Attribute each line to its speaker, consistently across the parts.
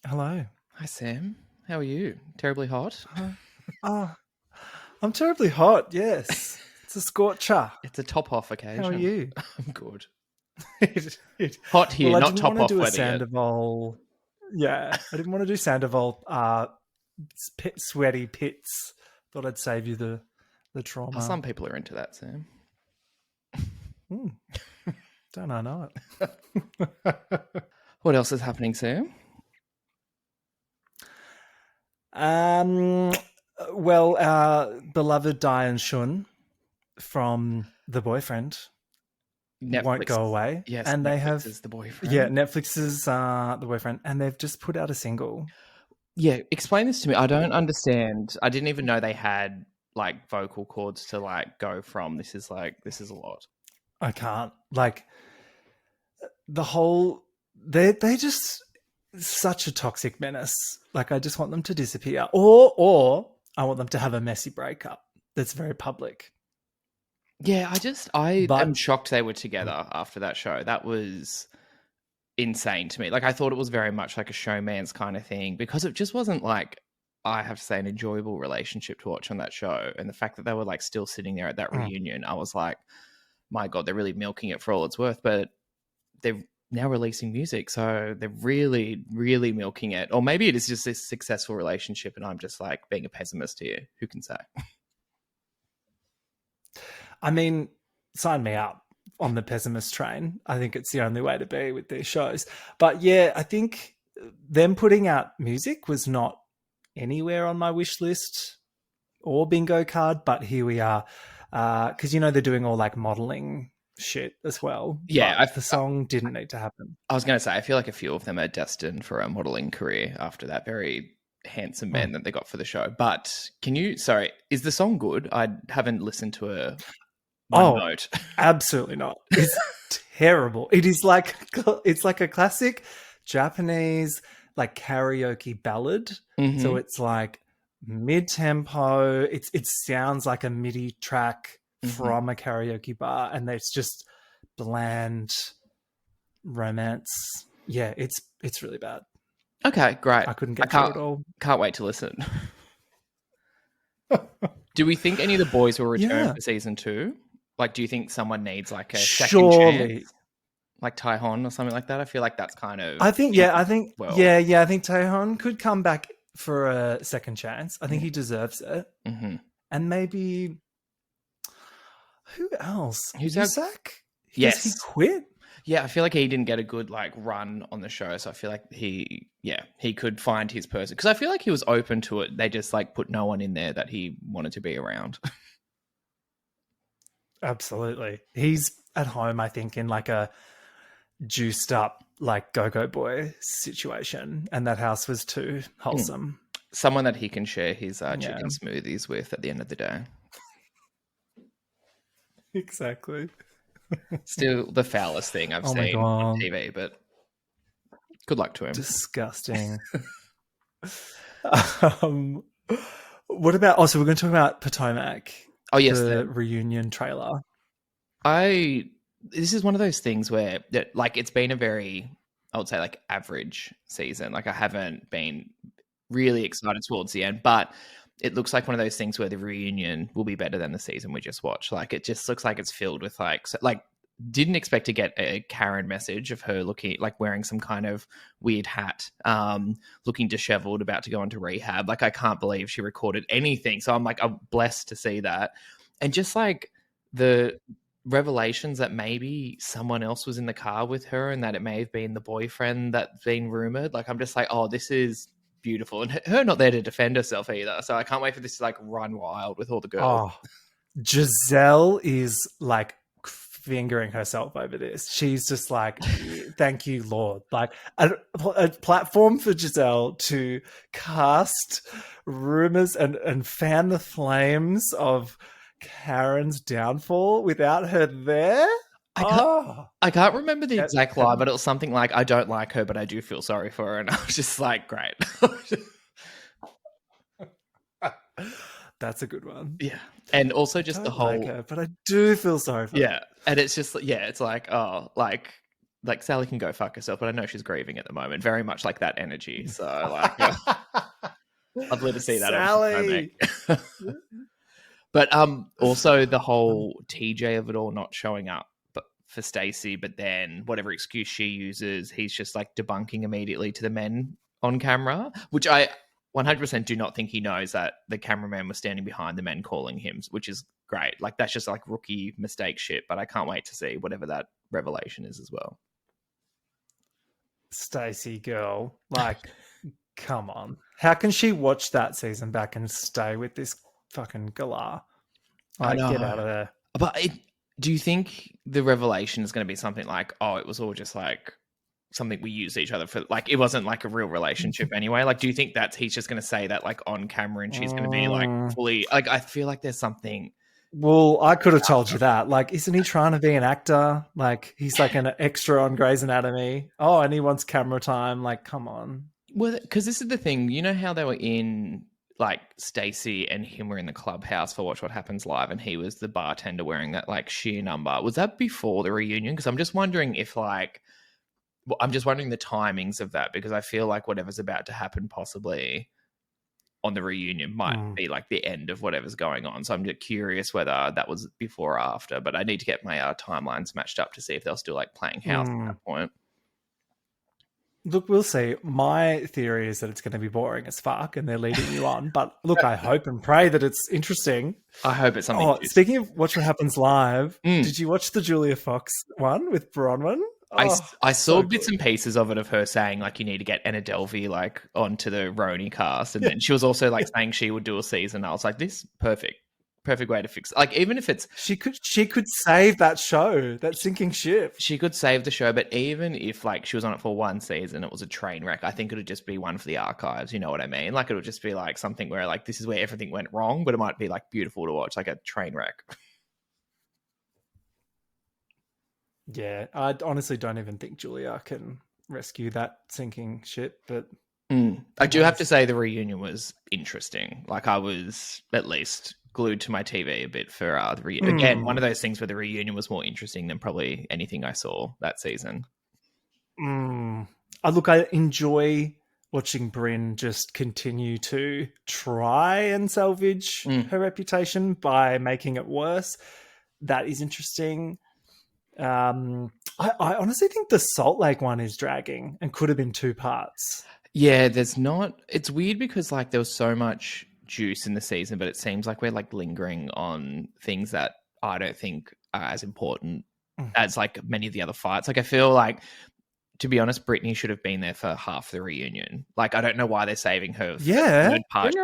Speaker 1: Hello.
Speaker 2: Hi, Sam. How are you? Terribly hot?
Speaker 1: Oh, I'm terribly hot. Yes, it's a scorcher.
Speaker 2: It's a top-off occasion.
Speaker 1: How are you?
Speaker 2: I'm good.
Speaker 1: Hot
Speaker 2: here,
Speaker 1: Well, I
Speaker 2: not
Speaker 1: didn't want to
Speaker 2: top-off
Speaker 1: do a
Speaker 2: weather yet.
Speaker 1: Sandoval. Yeah, I didn't want to do Sandoval. Sweaty pits. Thought I'd save you the trauma.
Speaker 2: Some people are into that, Sam.
Speaker 1: Don't I know it?
Speaker 2: What else is happening, Sam?
Speaker 1: Well, our beloved Diane Shun from The Boyfriend won't go away.
Speaker 2: Yes,
Speaker 1: and
Speaker 2: Netflix
Speaker 1: they have
Speaker 2: is The Boyfriend.
Speaker 1: Yeah, Netflix's The Boyfriend, and they've just put out a single.
Speaker 2: Yeah, explain this to me. I don't understand. I didn't even know they had like vocal cords to like go from. This is a lot.
Speaker 1: I can't the whole. They're just such a toxic menace. Like, I just want them to disappear, or I want them to have a messy breakup that's very public.
Speaker 2: Yeah, I am shocked they were together after that show. That was insane to me. Like, I thought it was very much like a showman's kind of thing, because it just wasn't like, I have to say, an enjoyable relationship to watch on that show. And the fact that they were like still sitting there at that reunion, I was like, my God, they're really milking it for all it's worth. But they're now releasing music, so they're really, really milking it. Or maybe it is just a successful relationship and I'm just like being a pessimist here. Who can say?
Speaker 1: I mean, sign me up on the pessimist train. I think it's the only way to be with these shows. But yeah, I think them putting out music was not anywhere on my wish list or bingo card, but here we are. Because, they're doing all like modeling shit as well.
Speaker 2: Yeah,
Speaker 1: the song didn't need to happen.
Speaker 2: I was going to say, I feel like a few of them are destined for a modeling career after that very handsome man that they got for the show. But is the song good? I haven't listened to one note.
Speaker 1: Absolutely not. It's terrible. It is it's like a classic Japanese like karaoke ballad.
Speaker 2: Mm-hmm.
Speaker 1: So it's like mid-tempo. It sounds like a MIDI track from a karaoke bar, and it's just bland romance. Yeah, it's really bad.
Speaker 2: Okay, great.
Speaker 1: I couldn't get through it all.
Speaker 2: Can't wait to listen. Do we think any of the boys will return for season 2? Like, do you think someone needs like a second chance? Like Taehyun or something like that? I feel like that's kind of...
Speaker 1: I think Taehyun could come back for a second chance. I think he deserves it.
Speaker 2: Mm-hmm.
Speaker 1: And maybe... Who else?
Speaker 2: Yusak?
Speaker 1: Yes. He quit?
Speaker 2: Yeah, I feel like he didn't get a good like run on the show, so I feel like he could find his person, because I feel like he was open to it. They just like put no one in there that he wanted to be around.
Speaker 1: Absolutely. He's at home, I think, in like a juiced up like go-go boy situation, and that house was too wholesome.
Speaker 2: Someone that he can share his chicken smoothies with at the end of the day.
Speaker 1: Exactly.
Speaker 2: Still the foulest thing I've seen on TV, but good luck to him.
Speaker 1: Disgusting. What about... so we're going to talk about Potomac.
Speaker 2: Oh, yes.
Speaker 1: The reunion trailer.
Speaker 2: This is one of those things where like it's been a very, I would say, like average season. Like I haven't been really excited towards the end, but it looks like one of those things where the reunion will be better than the season we just watched. Like it just looks like it's filled with didn't expect to get a Karen message of her looking like wearing some kind of weird hat, looking disheveled, about to go into rehab. Like I can't believe she recorded anything. So I'm blessed to see that. And just like the revelations that maybe someone else was in the car with her and that it may have been the boyfriend that's been rumored. Like I'm just like, oh, this is beautiful. And her not there to defend herself either. So I can't wait for this to like run wild with all the girls.
Speaker 1: Oh, Giselle is like fingering herself over this. She's just like, thank you, Lord. Like a platform for Giselle to cast rumors and fan the flames of Karen's downfall without her there.
Speaker 2: I can't remember the exact line, but it was something like, I don't like her, but I do feel sorry for her. And I was just like, great.
Speaker 1: That's a good one.
Speaker 2: Yeah. And also just the whole...
Speaker 1: like her, but I do feel sorry for her.
Speaker 2: Yeah. And it's just, it's like, oh, like like Sally can go fuck herself, but I know she's grieving at the moment. Very much like that energy. So like, lovely to see that.
Speaker 1: Sally.
Speaker 2: But also the whole TJ of it all not showing up, but for Stacey, but then whatever excuse she uses, he's just like debunking immediately to the men on camera, which I 100% do not think he knows that the cameraman was standing behind the men calling him, which is great. Like that's just like rookie mistake shit, but I can't wait to see whatever that revelation is as well.
Speaker 1: Stacey girl, like, come on. How can she watch that season back and stay with this fucking galah? Like, get out of there.
Speaker 2: But do you think the revelation is going to be something like, oh, it was all just like something we used each other for, like it wasn't like a real relationship anyway? Like, do you think that he's just going to say that like on camera and she's going to be like fully, like, I feel like there's something.
Speaker 1: Well, I could have told you that. Like, isn't he trying to be an actor? Like, he's like an extra on Grey's Anatomy. Oh, and he wants camera time. Like, come on.
Speaker 2: Well, because this is the thing. You know how they were in, like, Stacey and him were in the clubhouse for Watch What Happens Live, and he was the bartender wearing that, like, sheer number. Was that before the reunion? Because I'm just wondering if, like, I'm just wondering the timings of that, because I feel like whatever's about to happen possibly on the reunion might be like the end of whatever's going on. So I'm just curious whether that was before or after, but I need to get my timelines matched up to see if they're still like playing house at that point.
Speaker 1: Look, we'll see. My theory is that it's going to be boring as fuck and they're leading you on. But look, I hope and pray that it's interesting.
Speaker 2: I hope it's something.
Speaker 1: Oh, speaking of Watch What Happens Live, did you watch the Julia Fox one with Bronwyn?
Speaker 2: I saw bits and pieces of it, of her saying like you need to get Anna Delvey like onto the Roni cast, and then she was also like saying she would do a season. I was like, this perfect way to fix it. Like, even if it's
Speaker 1: she could save that show, that sinking ship.
Speaker 2: She could save the show, but even if like she was on it for one season, it was a train wreck, I think it would just be one for the archives. You know what I mean? Like, it would just be like something where like this is where everything went wrong, but it might be like beautiful to watch, like a train wreck.
Speaker 1: Yeah, I honestly don't even think Julia can rescue that sinking ship, but
Speaker 2: I do have to say the reunion was interesting. Like, I was at least glued to my TV a bit for the reunion. Again, one of those things where the reunion was more interesting than probably anything I saw that season.
Speaker 1: Look, I enjoy watching Brynn just continue to try and salvage her reputation by making it worse. That is interesting. I honestly think the Salt Lake one is dragging and could have been 2 parts.
Speaker 2: Yeah, it's weird because like there was so much juice in the season, but it seems like we're like lingering on things that I don't think are as important as like many of the other fights. Like, I feel like, to be honest, Britney should have been there for half the reunion. Like, I don't know why they're saving her for the third part.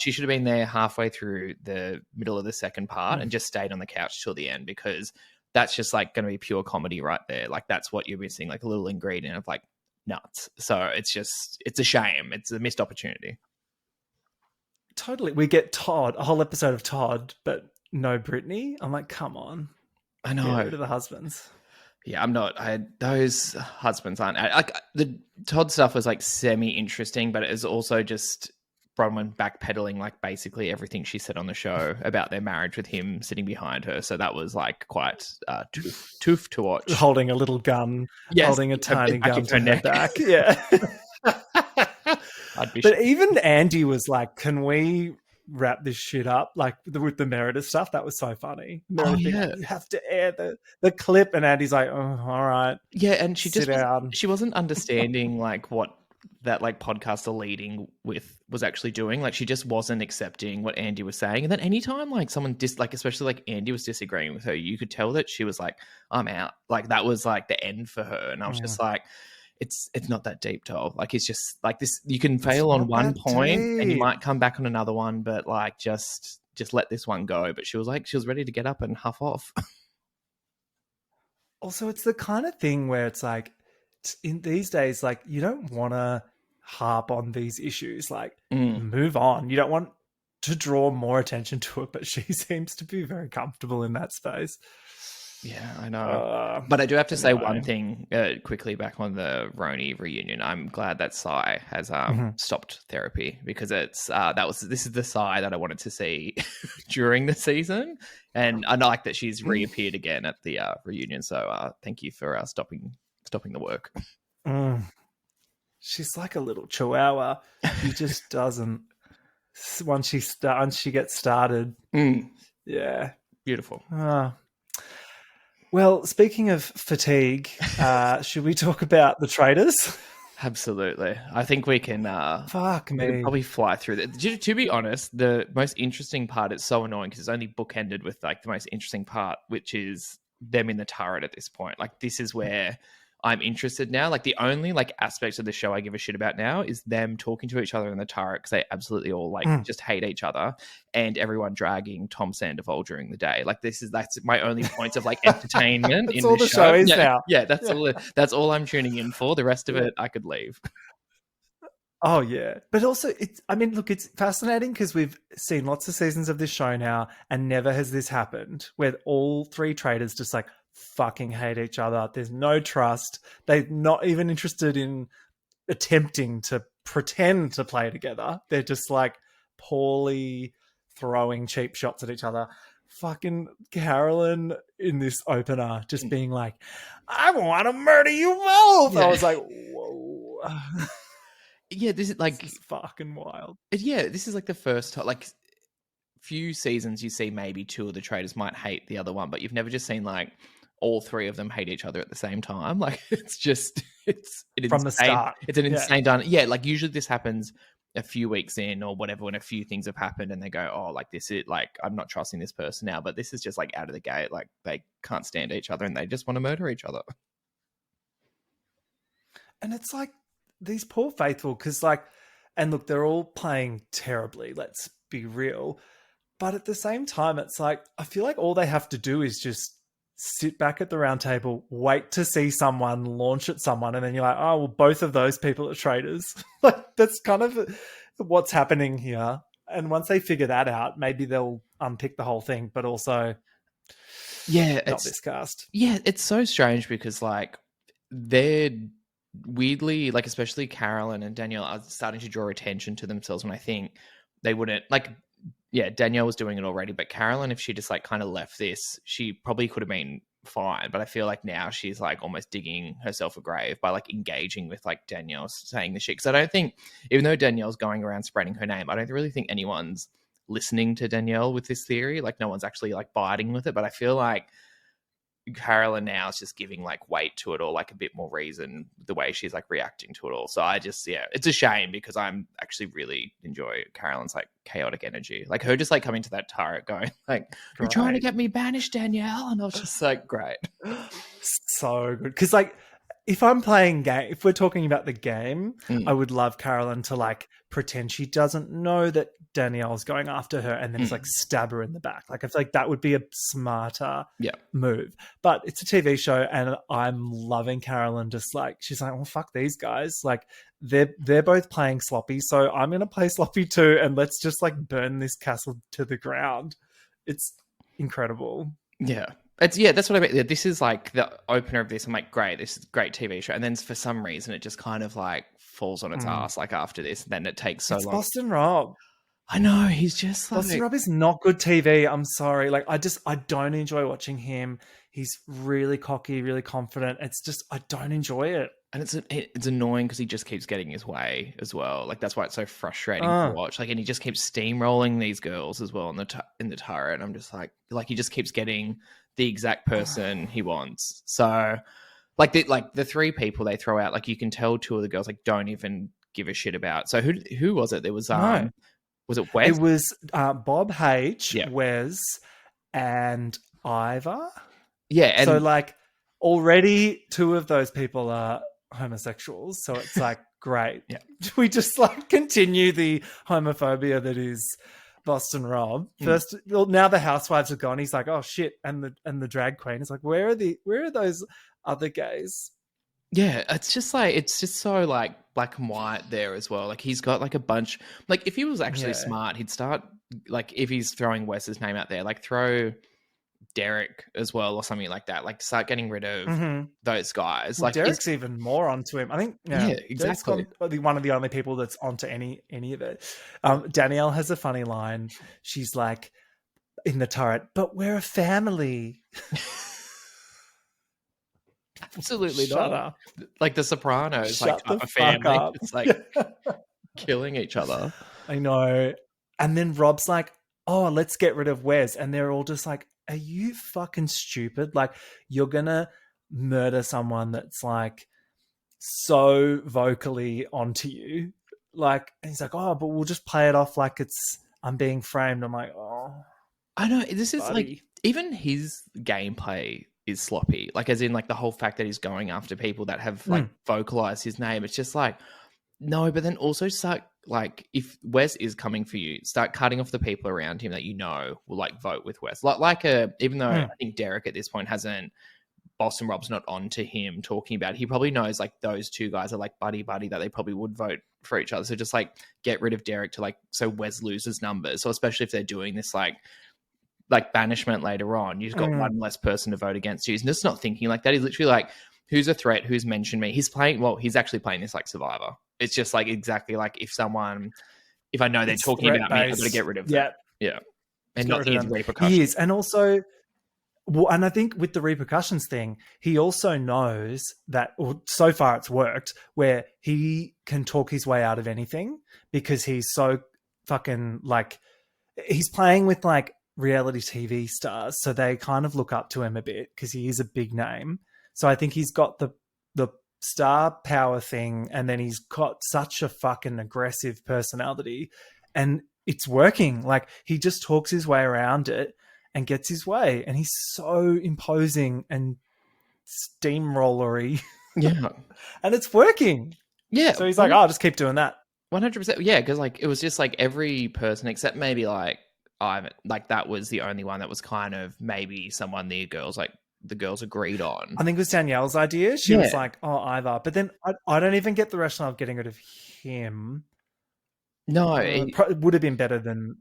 Speaker 2: She should have been there halfway through the middle of the second part and just stayed on the couch till the end, because that's just like going to be pure comedy right there. Like, that's what you're missing, like a little ingredient of like nuts. So it's a shame. It's a missed opportunity.
Speaker 1: Totally. We get Todd, a whole episode of Todd, but no Britney. I'm like, come on.
Speaker 2: I know.
Speaker 1: Get rid of the husbands.
Speaker 2: Yeah, I'm not. Those husbands aren't like, the Todd stuff was like semi-interesting, but it is also just Bronwyn backpedaling like basically everything she said on the show about their marriage with him sitting behind her. So that was like quite toof to watch.
Speaker 1: Holding a little gun, holding a tiny gun to her back. Yeah. But even Andy was like, can we wrap this shit up? Like with the Meredith stuff, that was so funny. Meredith being like, you have to air the clip, and Andy's like, oh, all right.
Speaker 2: Yeah, and she wasn't understanding like what that like podcaster leading with was actually doing. Like, she just wasn't accepting what Andy was saying. And then anytime like someone especially like Andy was disagreeing with her, you could tell that she was like, I'm out. Like, that was like the end for her. And I was just like, it's not that deep, Toll. Like, it's just like this, you can fail on one point and you might come back on another one, but like just let this one go. But she was ready to get up and huff off.
Speaker 1: Also, it's the kind of thing where it's like, in these days, like, you don't want to harp on these issues. Like, move on. You don't want to draw more attention to it, but she seems to be very comfortable in that space.
Speaker 2: Yeah, I know. But I do have to say one thing quickly back on the Roni reunion. I'm glad that Sai has stopped therapy, because it's this is the Sai that I wanted to see during the season, and I like that she's reappeared again at the reunion. So thank you for stopping stopping the work.
Speaker 1: She's like a little chihuahua. He just doesn't. Once she gets started, yeah,
Speaker 2: beautiful.
Speaker 1: Well, speaking of fatigue, should we talk about the Traitors?
Speaker 2: Absolutely. I think we can
Speaker 1: Fuck
Speaker 2: we
Speaker 1: me.
Speaker 2: could probably fly through that. To be honest, the most interesting part is so annoying because it's only bookended with like the most interesting part, which is them in the turret at this point. Like this is where I'm interested now. Like the only like aspects of the show I give a shit about now is them talking to each other in the turret because they absolutely all like just hate each other, and everyone dragging Tom Sandoval during the day. Like that's my only points of like entertainment
Speaker 1: That's
Speaker 2: in
Speaker 1: all
Speaker 2: the
Speaker 1: show is
Speaker 2: yeah,
Speaker 1: now.
Speaker 2: Yeah, that's all I'm tuning in for. The rest of it, I could leave.
Speaker 1: Oh yeah, but also it's fascinating because we've seen lots of seasons of this show now, and never has this happened where all three traders just like fucking hate each other. There's no trust. They're not even interested in attempting to pretend to play together. They're just like poorly throwing cheap shots at each other. Fucking Carolyn in this opener just being like, I want to murder you both. I was like, whoa.
Speaker 2: Yeah, this is like
Speaker 1: fucking wild.
Speaker 2: Yeah, this is like the first time, like few seasons you see maybe two of the traders might hate the other one, but you've never just seen like all three of them hate each other at the same time. Like it's
Speaker 1: from the start.
Speaker 2: It's an insane done. Yeah, like usually this happens a few weeks in or whatever when a few things have happened and they go, oh, like this is like I'm not trusting this person now. But this is just like out of the gate, like they can't stand each other and they just want to murder each other.
Speaker 1: And it's like these poor faithful, because like, and look, they're all playing terribly, let's be real. But at the same time, it's like, I feel like all they have to do is just sit back at the round table, wait to see someone launch at someone, and then you're like, oh, well, both of those people are traitors. Like, that's kind of what's happening here. And once they figure that out, maybe they'll unpick the whole thing, but also not this cast.
Speaker 2: Yeah, it's so strange because like they're weirdly, like especially Carolyn and Danielle are starting to draw attention to themselves when I think they wouldn't. Like, yeah, Danielle was doing it already, but Carolyn, if she just like kind of left this, she probably could have been fine. But I feel like now she's like almost digging herself a grave by like engaging with like Danielle saying the shit. Because I don't think, even though Danielle's going around spreading her name, I don't really think anyone's listening to Danielle with this theory. Like no one's actually like biting with it. But I feel like Carolyn now is just giving like weight to it all, like a bit more reason the way she's like reacting to it all. So I just, yeah, it's a shame because I'm actually really enjoy Carolyn's like chaotic energy, like her just like coming to that turret going like, you're trying to get me banished, Danielle. And I was just like, great.
Speaker 1: So good. Because like, if I'm playing game, if we're talking about the game, I would love Carolyn to like pretend she doesn't know that Danielle's going after her and then just like stab her in the back. Like I feel like that would be a smarter move. But it's a TV show and I'm loving Carolyn just like, she's like, well, fuck these guys. Like they're both playing sloppy. So I'm going to play sloppy too. And let's just like burn this castle to the ground. It's incredible.
Speaker 2: Yeah. That's what I mean. This is like the opener of this. I'm like, great, this is a great TV show. And then for some reason, it just kind of like falls on its ass. Like after this, then it takes so long.
Speaker 1: Boston Rob.
Speaker 2: I know, he's just like...
Speaker 1: Boston Rob is not good TV. I'm sorry. Like I don't enjoy watching him. He's really cocky, really confident. It's just, I don't enjoy it.
Speaker 2: And it's annoying because he just keeps getting his way as well. Like that's why it's so frustrating to watch. Like, and he just keeps steamrolling these girls as well in the turret. And I'm just like he just keeps getting the exact person he wants. So, like the three people they throw out, like you can tell two of the girls like don't even give a shit about. So who was it? There was was it Wes?
Speaker 1: It was Bob H, Wes, and Ivor.
Speaker 2: Yeah, and
Speaker 1: so like already two of those people are homosexuals, so it's like great.
Speaker 2: Yeah,
Speaker 1: we just like continue the homophobia that is Boston Rob. First, well, now the housewives are gone. He's like, oh shit, and the drag queen is like, where are those other gays?
Speaker 2: Yeah, it's just so like black and white there as well. Like he's got like a bunch. Like if he was actually smart, he'd start like if he's throwing Wes's name out there, like throw Derek as well or something like that. Like start getting rid of those guys.
Speaker 1: Well,
Speaker 2: like
Speaker 1: Derek's even more onto him. I think
Speaker 2: exactly.
Speaker 1: One of the only people that's onto any of it. Danielle has a funny line. She's like in the turret, but we're a family.
Speaker 2: Absolutely
Speaker 1: Shut
Speaker 2: not.
Speaker 1: up.
Speaker 2: Like the Sopranos, like
Speaker 1: Shut
Speaker 2: type
Speaker 1: the
Speaker 2: of
Speaker 1: fuck
Speaker 2: family,
Speaker 1: up.
Speaker 2: it's like killing each other.
Speaker 1: I know. And then Rob's like, oh, let's get rid of Wes. And they're all just like, are you fucking stupid? Like, you're going to murder someone that's like so vocally onto you. Like, and he's like, oh, but we'll just play it off like I'm being framed. I'm like, oh,
Speaker 2: I know, this is like,
Speaker 1: buddy.
Speaker 2: even his gameplay is sloppy. Like, as in, like, the whole fact that he's going after people that have, like, vocalized his name. It's just like, no, but then also start, like, if Wes is coming for you, start cutting off the people around him that you know will, like, vote with Wes. Even though I think Derek at this point hasn't, Boston Rob's not on to him talking about it, he probably knows, like, those two guys are, like, buddy-buddy, that they probably would vote for each other. So just, like, get rid of Derek to, like, so Wes loses numbers. So especially if they're doing this, like banishment later on, you've got one less person to vote against you. He's just not thinking like that. He's literally like, who's a threat? Who's mentioned me? He's actually playing this like Survivor. It's just like exactly like if I know they're talking about me, I've got to get rid of them. Yeah. And not his repercussions.
Speaker 1: He is. And also, well, and I think with the repercussions thing, he also knows that, or so far it's worked, where he can talk his way out of anything because he's so fucking like, he's playing with like reality TV stars, so they kind of look up to him a bit because he is a big name. So I think he's got the star power thing, and then he's got such a fucking aggressive personality, and it's working. Like, he just talks his way around it and gets his way, and he's so imposing and steamrollery.
Speaker 2: Yeah.
Speaker 1: And it's working.
Speaker 2: Yeah.
Speaker 1: So he's like, oh, I'll just keep doing that.
Speaker 2: 100%. Yeah, because like it was just like every person except maybe like Ivan, like that was the only one that was kind of maybe someone the girls agreed on.
Speaker 1: I think it was Danielle's idea. She was like, oh, Ivar. But then I don't even get the rationale of getting rid of him.
Speaker 2: No,
Speaker 1: it would have been better than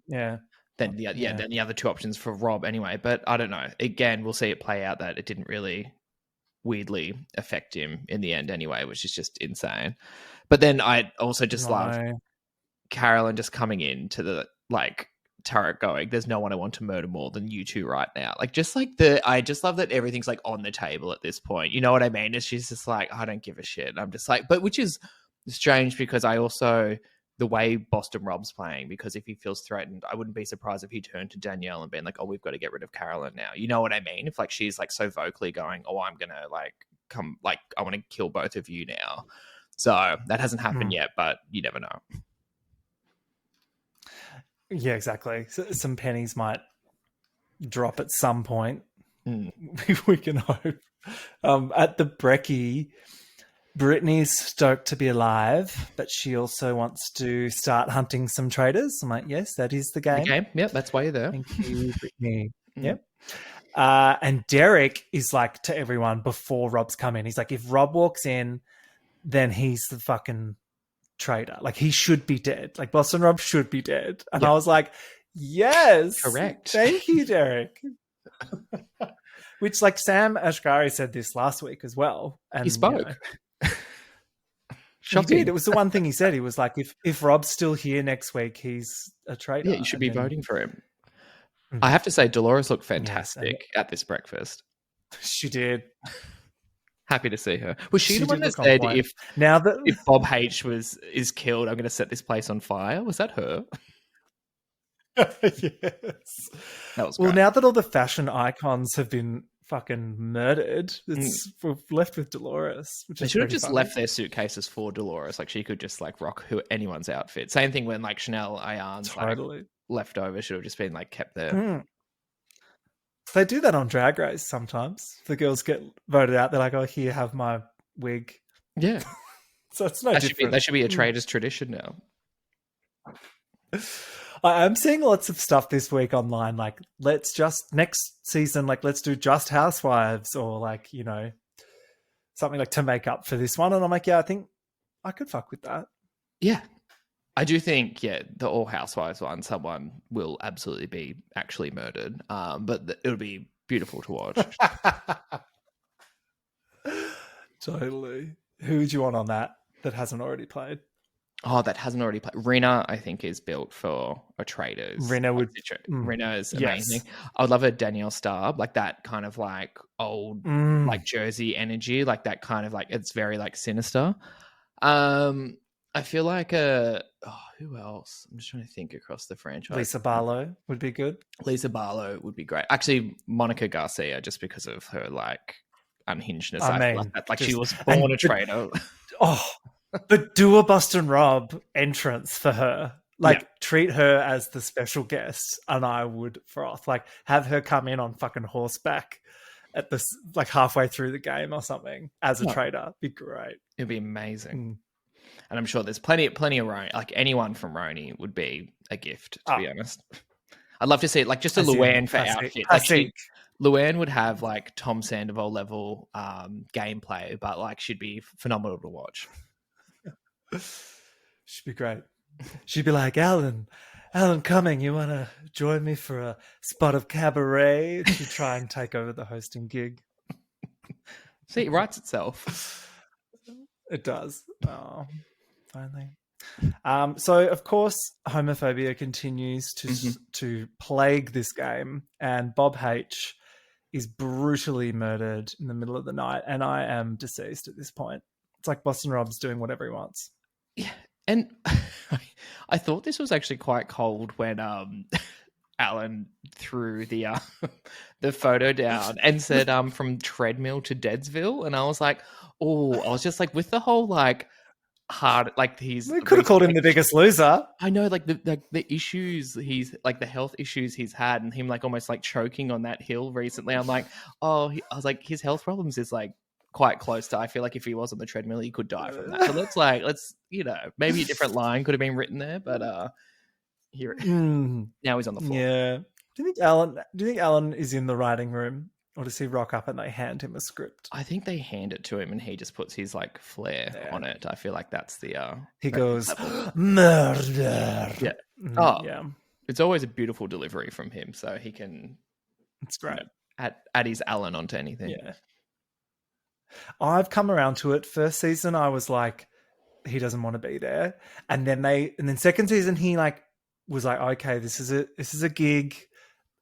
Speaker 2: than the other two options for Rob anyway. But I don't know. Again, we'll see it play out that it didn't really weirdly affect him in the end anyway, which is just insane. But then I also just love Carolyn just coming into the like turret going, there's no one I want to murder more than you two right now. Like, just like I just love that everything's like on the table at this point. You know what I mean? And she's just like, I don't give a shit. And I'm just like, but which is strange because I also, the way Boston Rob's playing, because if he feels threatened, I wouldn't be surprised if he turned to Danielle and been like, oh, we've got to get rid of Carolyn now. You know what I mean? If like she's like so vocally going, oh, I'm gonna like come, like I want to kill both of you now. So that hasn't happened yet, but you never know.
Speaker 1: Yeah, exactly. So some pennies might drop at some point. We can hope. At the brekkie, Britney's stoked to be alive, but she also wants to start hunting some traitors. I'm like, yes, that is the game.
Speaker 2: Okay, yep, that's why you're there.
Speaker 1: Thank you, Britney. Yep. And Derek is like to everyone before Rob's come in. He's like, if Rob walks in, then he's the fucking traitor. Like, he should be dead. Like, Boston Rob should be dead. And I was like, yes.
Speaker 2: Correct.
Speaker 1: Thank you, Derek. Which, like, Sam Ashgari said this last week as well. And
Speaker 2: he spoke.
Speaker 1: He did. It was the one thing he said. He was like, if Rob's still here next week, he's a traitor.
Speaker 2: Yeah, you should be voting for him. I have to say, Dolores looked fantastic at this breakfast.
Speaker 1: She did.
Speaker 2: Happy to see her. Was she the one that said if Bob H is killed, I'm going to set this place on fire? Was that her?
Speaker 1: Yes.
Speaker 2: That was great.
Speaker 1: Well, now that all the fashion icons have been fucking murdered, we're left with Dolores.
Speaker 2: They should have just left their suitcases for Dolores. Like, she could just like rock anyone's outfit. Same thing when like Chanel Ayan's like left over should have just been like kept there.
Speaker 1: They do that on Drag Race sometimes. The girls get voted out. They're like, oh, here, have my wig.
Speaker 2: Yeah.
Speaker 1: So it's no different.
Speaker 2: That should be a Traitors tradition now.
Speaker 1: I am seeing lots of stuff this week online. Like, next season, like, let's do just Housewives, or like, you know, something like to make up for this one. And I'm like, yeah, I think I could fuck with that.
Speaker 2: Yeah. I do think, the All Housewives one, someone will absolutely be actually murdered. But it'll be beautiful to watch.
Speaker 1: Totally. Who would you want on that hasn't already played?
Speaker 2: Oh, that hasn't already played. Rena, I think, is built for a Traitors.
Speaker 1: Rena would.
Speaker 2: Rena is
Speaker 1: Yes.
Speaker 2: amazing. I would love a Danielle Starr, like that kind of like old, like Jersey energy, like that kind of like it's very like sinister. I feel like who else? I'm just trying to think across the franchise.
Speaker 1: Lisa Barlow would be good.
Speaker 2: Lisa Barlow would be great. Actually, Monica Garcia, just because of her like unhingedness.
Speaker 1: I mean,
Speaker 2: feel like she was born a traitor.
Speaker 1: But do a Boston Rob entrance for her. Like, treat her as the special guest, and I would froth. Like, have her come in on fucking horseback at this, like halfway through the game or something as a traitor. Be great.
Speaker 2: It'd be amazing. And I'm sure there's plenty of Roni. Like anyone from Roni would be a gift, to be honest. I'd love to see it, like just a Luann for outfit. Like Luann would have like Tom Sandoval level gameplay, but like she'd be phenomenal to watch.
Speaker 1: She'd be great. She'd be like, Alan Cumming, you want to join me for a spot of cabaret to try and take over the hosting gig?
Speaker 2: See, it writes itself.
Speaker 1: It does. Oh, finally. So, of course, homophobia continues to plague this game, and Bob H is brutally murdered in the middle of the night, and I am deceased at this point. It's like Boston Rob's doing whatever he wants.
Speaker 2: Yeah, and I thought this was actually quite cold when Alan threw the photo down and said from treadmill to Deadsville, and I was like, I was just like with the whole like hard, like he's.
Speaker 1: We could have called him the biggest loser.
Speaker 2: I know, like the issues he's like the health issues he's had, and him like almost like choking on that hill recently. I'm like, I was like, his health problems is like quite close to. I feel like if he was on the treadmill, he could die from that. So let's maybe a different line could have been written there, but here now he's on the floor.
Speaker 1: Yeah. Do you think Alan is in the writing room, or does he rock up and they hand him a script?
Speaker 2: I think they hand it to him and he just puts his like flair on it. I feel like that's the
Speaker 1: he goes murder.
Speaker 2: Yeah. Yeah. It's always a beautiful delivery from him, so he can.
Speaker 1: It's great.
Speaker 2: Add his Alan onto anything.
Speaker 1: Yeah. I've come around to it. First season, I was like, he doesn't want to be there, and then second season, he like was like, okay, this is a gig,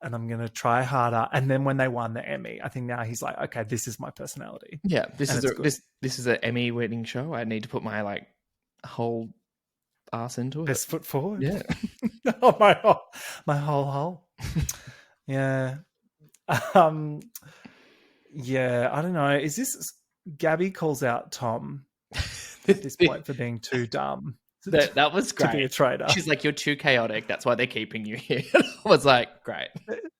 Speaker 1: and I'm gonna try harder. And then when they won the Emmy, I think now he's like, okay, this is my personality.
Speaker 2: Yeah, this is an Emmy winning show. I need to put my like whole ass into it.
Speaker 1: Best foot forward.
Speaker 2: Yeah.
Speaker 1: my whole hole. Yeah. Yeah, I don't know. Is this Gabby calls out Tom at this point for being too dumb?
Speaker 2: That was great.
Speaker 1: To be a traitor.
Speaker 2: She's like, you're too chaotic. That's why they're keeping you here. I was like, great.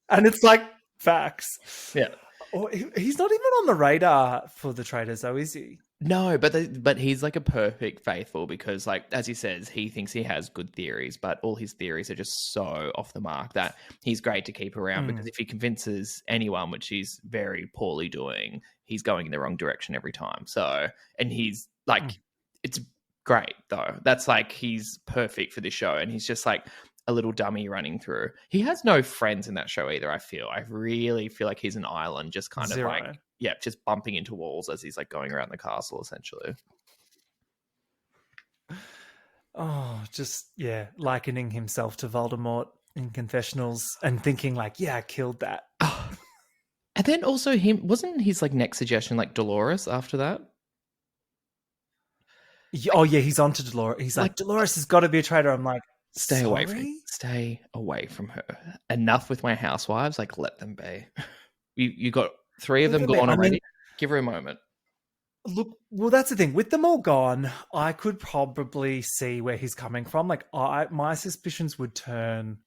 Speaker 1: And it's like facts.
Speaker 2: Yeah.
Speaker 1: He's not even on the radar for the Traitors, though, is he?
Speaker 2: No, but he's like a perfect faithful because, like, as he says, he thinks he has good theories, but all his theories are just so off the mark that he's great to keep around because if he convinces anyone, which he's very poorly doing, he's going in the wrong direction every time. So, and he's like, it's great though. That's like, he's perfect for this show. And he's just like a little dummy running through. He has no friends in that show either, I really feel like he's an island, just kind of like, yeah, just bumping into walls as he's like going around the castle, essentially.
Speaker 1: Oh, just, yeah, likening himself to Voldemort in confessionals and thinking like, yeah, I killed that.
Speaker 2: And then also wasn't his like next suggestion like Dolores after that?
Speaker 1: Oh yeah, he's on to Dolores. He's like Dolores has got to be a traitor. I'm like,
Speaker 2: stay away from her. Enough with my housewives. Like, let them be. You got 3 of them gone already. I mean, give her a moment.
Speaker 1: Look, well, that's the thing. With them all gone, I could probably see where he's coming from. Like, my suspicions would turn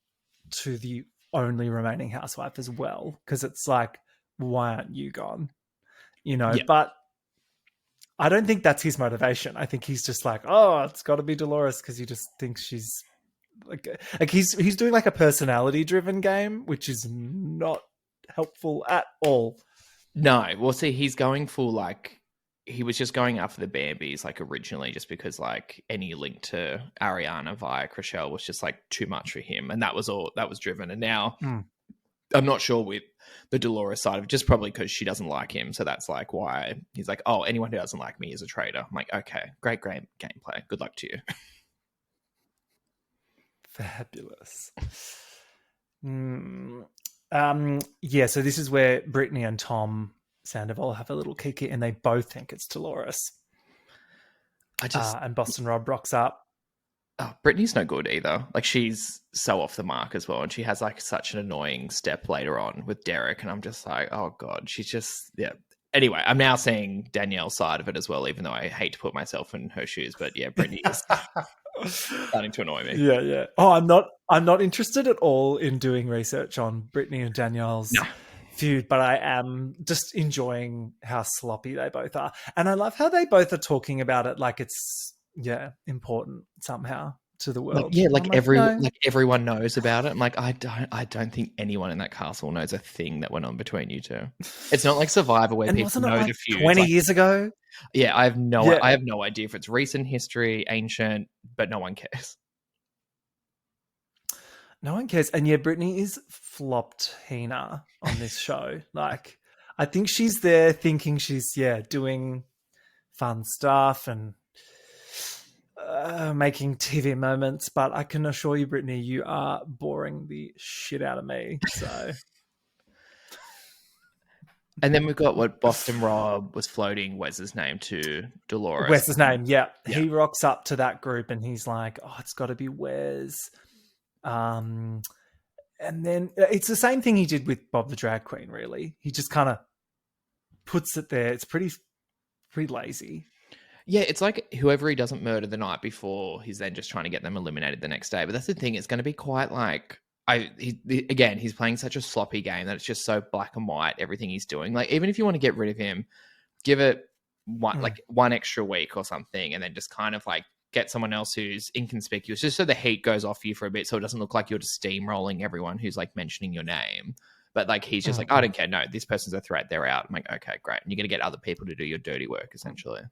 Speaker 1: to the only remaining housewife as well, because it's like, why aren't you gone? But I don't think that's his motivation. I think he's just like, oh, it's got to be Dolores because he just thinks she's like he's doing like a personality-driven game, which is not helpful at all.
Speaker 2: No, well, see, he's going full like he was just going after the Bambis like originally, just because like any link to Ariana via Chriselle was just like too much for him, and that was all that was driven. And now I'm not sure with the Dolores side of it, just probably because she doesn't like him, so that's like why he's like, oh, anyone who doesn't like me is a traitor. I'm like, okay, great gameplay. Good luck to you.
Speaker 1: Fabulous. Yeah, so this is where Britney and Tom Sandoval have a little kiki, and they both think it's Dolores. And Boston Rob rocks up.
Speaker 2: Brittany's no good either. Like, she's so off the mark as well, and she has like such an annoying step later on with Derek, and I'm just like, oh god, she's just Anyway, I'm now seeing Danielle's side of it as well, even though I hate to put myself in her shoes. But yeah, Brittany is starting to annoy me.
Speaker 1: Yeah. Oh, I'm not interested at all in doing research on Britney and Danielle's feud, but I am just enjoying how sloppy they both are. And I love how they both are talking about it like it's important somehow to the world.
Speaker 2: Everyone knows about it. I'm like, I don't think anyone in that castle knows a thing that went on between you two. It's not like Survivor where people know the feud
Speaker 1: 20 years ago.
Speaker 2: Yeah, I have no idea if it's recent history, ancient, but no one cares.
Speaker 1: No one cares. And yeah, Britney is flopped Hina on this show. Like, I think she's there thinking she's doing fun stuff and making TV moments, but I can assure you, Britney, you are boring the shit out of me. So,
Speaker 2: and then we've got what Boston Rob was floating Wes's name to Dolores.
Speaker 1: Wes's name, yeah. He rocks up to that group and he's like, "Oh, it's got to be Wes." And then it's the same thing he did with Bob the Drag Queen. Really, he just kind of puts it there. It's pretty lazy.
Speaker 2: Yeah, it's like whoever he doesn't murder the night before, he's then just trying to get them eliminated the next day. But that's the thing; it's going to be quite like he's playing such a sloppy game that it's just so black and white. Everything he's doing, like even if you want to get rid of him, give it one extra week or something, and then just kind of like get someone else who's inconspicuous, just so the heat goes off you for a bit, so it doesn't look like you're just steamrolling everyone who's like mentioning your name. But like he's just like, I don't care. No, this person's a threat. They're out. I'm like, okay, great. And you're going to get other people to do your dirty work, essentially.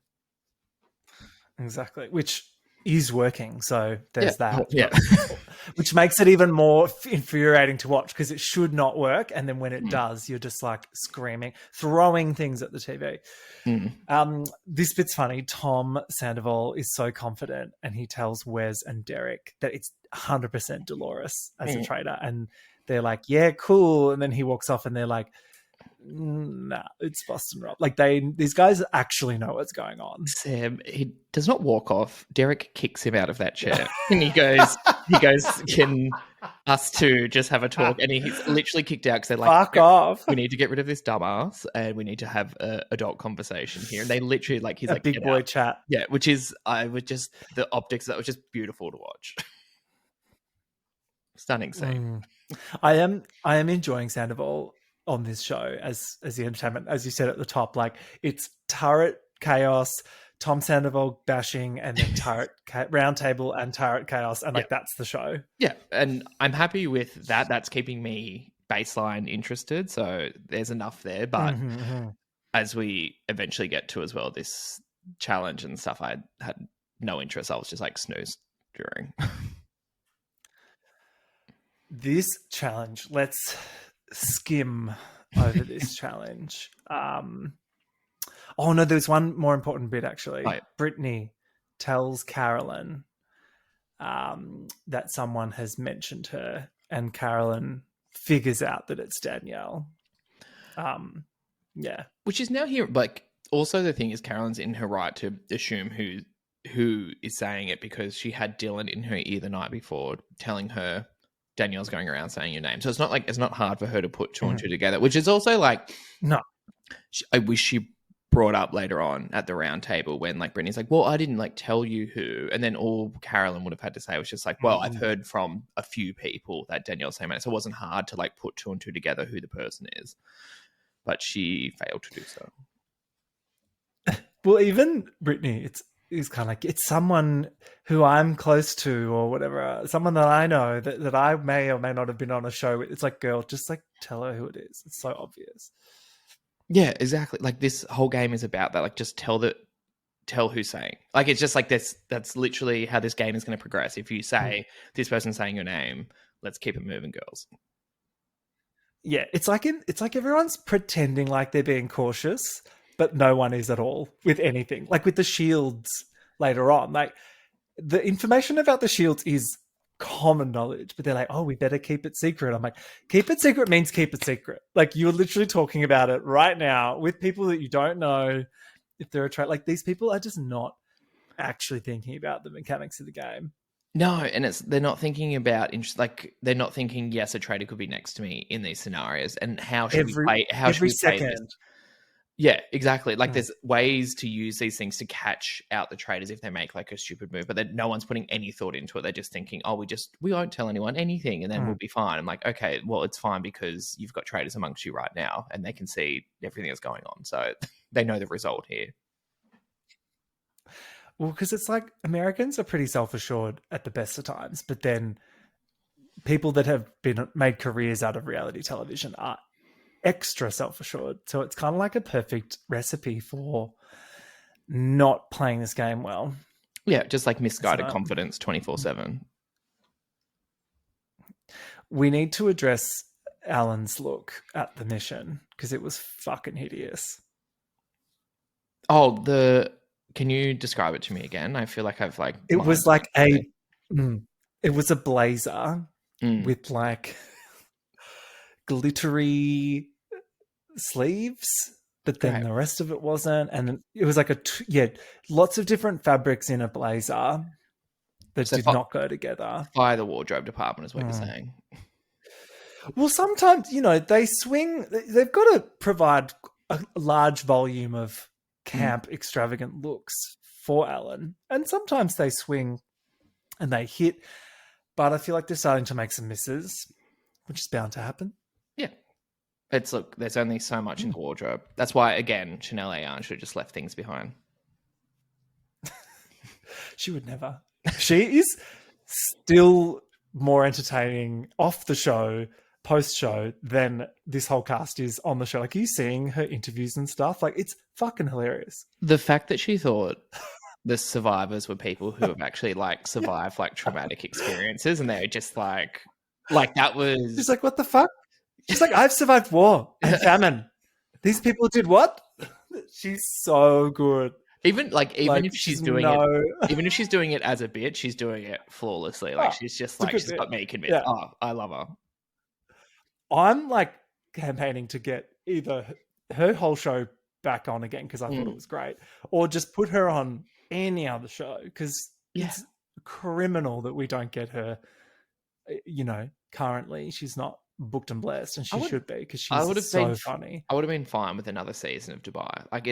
Speaker 1: Exactly, which is working. So there's that.
Speaker 2: Yeah.
Speaker 1: Which makes it even more infuriating to watch because it should not work. And then when it does, you're just like screaming, throwing things at the TV. This bit's funny. Tom Sandoval is so confident and he tells Wes and Derek that it's 100% Dolores as a traitor. And they're like, yeah, cool. And then he walks off and they're like, nah, it's Boston Rob. Like these guys actually know what's going on.
Speaker 2: Sam, he does not walk off. Derek kicks him out of that chair, and he goes, "Can us two just have a talk?" And he's literally kicked out because they're like,
Speaker 1: "Fuck off!
Speaker 2: We need to get rid of this dumbass, and we need to have an adult conversation here." And they literally he's like
Speaker 1: big boy chat.
Speaker 2: Yeah, which is the optics that was just beautiful to watch. Stunning scene.
Speaker 1: I am enjoying Sandoval on this show as the entertainment, as you said at the top. Like it's turret chaos, Tom Sandoval bashing, and then turret round table and turret chaos, and that's the show. Yeah,
Speaker 2: and I'm happy with that. That's keeping me baseline interested. So there's enough there. But as we eventually get to as well, this challenge and stuff, I had no interest. I was just like snooze during.
Speaker 1: This challenge, let's skim over this challenge. Oh no, there's one more important bit actually. Britney tells Carolyn that someone has mentioned her, and Carolyn figures out that it's Danielle.
Speaker 2: Which is now here. Like, also the thing is, Carolyn's in her right to assume who is saying it because she had Dylan in her ear the night before, telling her Danielle's going around saying your name. So it's not hard for her to put two and two together, which is also like,
Speaker 1: no,
Speaker 2: I wish she brought up later on at the round table when like Brittany's like, well, I didn't like tell you who. And then all Carolyn would have had to say was just like, well, I've heard from a few people that Danielle's saying it. So it wasn't hard to like put two and two together who the person is, but she failed to do so.
Speaker 1: Well, even Britney, it's kind of like, it's someone who I'm close to or whatever, someone that I know that I may or may not have been on a show with. It's like, girl, just like tell her who it is. It's so obvious.
Speaker 2: Yeah, exactly. Like this whole game is about that. Like just tell who's saying. Like it's just like this. That's literally how this game is going to progress. If you say this person's saying your name, let's keep it moving, girls.
Speaker 1: Yeah, it's like everyone's pretending like they're being cautious, but no one is at all with anything. Like with the shields later on, like the information about the shields is common knowledge, but they're like, oh, we better keep it secret. I'm like, keep it secret means keep it secret. Like, you're literally talking about it right now with people that you don't know if they're a traitor. Like, these people are just not actually thinking about the mechanics of the game.
Speaker 2: No, and they're not thinking about like they're not thinking, yes, a traitor could be next to me in these scenarios, and how should we play? How should we play this? Yeah, exactly. Like, there's ways to use these things to catch out the traitors if they make like a stupid move, but then no one's putting any thought into it. They're just thinking, oh, we won't tell anyone anything, and then we'll be fine. I'm like, okay, well, it's fine because you've got traitors amongst you right now, and they can see everything that's going on, so they know the result here.
Speaker 1: Well, because it's like Americans are pretty self-assured at the best of times, but then people that have been made careers out of reality television are extra self-assured. So it's kind of like a perfect recipe for not playing this game well.
Speaker 2: Yeah, just like misguided confidence 24/7.
Speaker 1: We need to address Alan's look at the mission because it was fucking hideous.
Speaker 2: Oh, can you describe it to me again? I feel like I've like...
Speaker 1: It was like it was a blazer with like glittery sleeves, but then the rest of it wasn't. And it was like lots of different fabrics in a blazer that did not go together.
Speaker 2: By the wardrobe department is what you're saying.
Speaker 1: Well, sometimes, they swing. They've got to provide a large volume of camp, extravagant looks for Alan. And sometimes they swing and they hit. But I feel like they're starting to make some misses, which is bound to happen.
Speaker 2: Yeah. There's only so much in the wardrobe. That's why, again, Chanel Ayan should have just left things behind.
Speaker 1: She would never. She is still more entertaining off the show, post-show, than this whole cast is on the show. Like, are you seeing her interviews and stuff? Like, it's fucking hilarious.
Speaker 2: The fact that she thought the survivors were people who have actually, like, survived, like, traumatic experiences, and they're just, like that was...
Speaker 1: She's like, what the fuck? She's like, I've survived war and famine. These people did what? She's so good.
Speaker 2: Even if she's doing it, even if she's doing it as a bit, she's doing it flawlessly. Like, she's just like, she's got me convinced. Yeah. Oh, I love her.
Speaker 1: I'm like campaigning to get either her whole show back on again because I thought it was great, or just put her on any other show because it's criminal that we don't get her. Currently she's not booked and blessed, and she should be because she's so funny.
Speaker 2: I would have been fine with another season of Dubai. Like,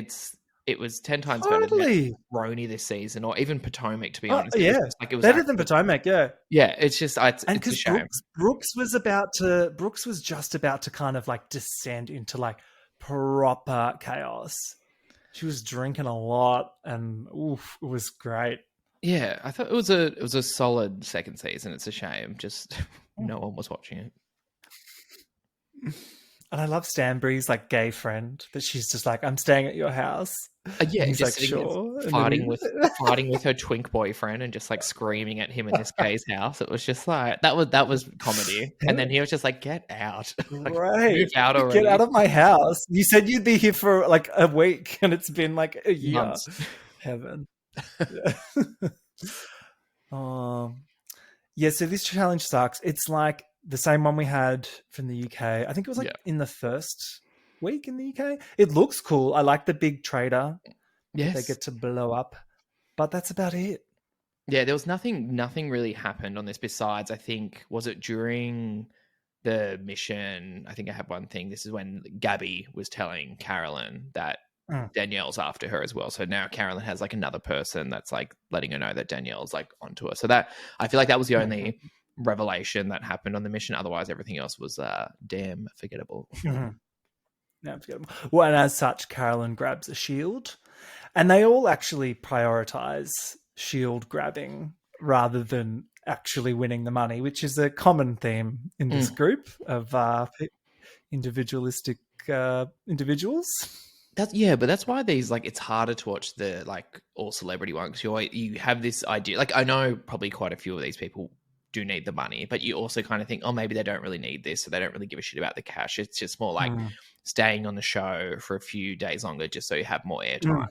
Speaker 2: it was 10 times better than Roni this season, or even Potomac, to be honest.
Speaker 1: Yeah, it was better than Potomac. Yeah,
Speaker 2: it's just it's a shame.
Speaker 1: Brooks was just about to kind of like descend into like proper chaos. She was drinking a lot, and it was great.
Speaker 2: Yeah, I thought it was a solid second season. It's a shame just no one was watching it.
Speaker 1: And I love Stanbury's like gay friend that she's just like, I'm staying at your house.
Speaker 2: Yeah,
Speaker 1: he's
Speaker 2: just
Speaker 1: like, sure.
Speaker 2: Fighting with her twink boyfriend and just like screaming at him in this gay's house. It was just like that was comedy. And then he was just like, get out. Like,
Speaker 1: right.
Speaker 2: Move out already.
Speaker 1: Get out of my house. You said you'd be here for like a week and it's been like a year.
Speaker 2: Months.
Speaker 1: Heaven. Yeah, so this challenge sucks. It's like the same one we had from the UK. I think it was like in the first week in the UK. It looks cool. I like the big trader.
Speaker 2: Yes.
Speaker 1: They get to blow up. But that's about it.
Speaker 2: Yeah, there was nothing really happened on this besides, I think, was it during the mission? I think I had one thing. This is when Gabby was telling Carolyn that Danielle's after her as well. So now Carolyn has like another person that's like letting her know that Danielle's like onto her. So that, I feel like that was the only revelation that happened on the mission. Otherwise, everything else was damn forgettable.
Speaker 1: Yeah, forgettable. Well, and as such, Carolyn grabs a shield, and they all actually prioritize shield grabbing rather than actually winning the money, which is a common theme in this group of individualistic individuals.
Speaker 2: But that's why these, like, it's harder to watch the like all celebrity ones. You have this idea, like, I know probably quite a few of these people do need the money, but you also kind of think, oh, maybe they don't really need this, so they don't really give a shit about the cash. It's just more like staying on the show for a few days longer just so you have more airtime.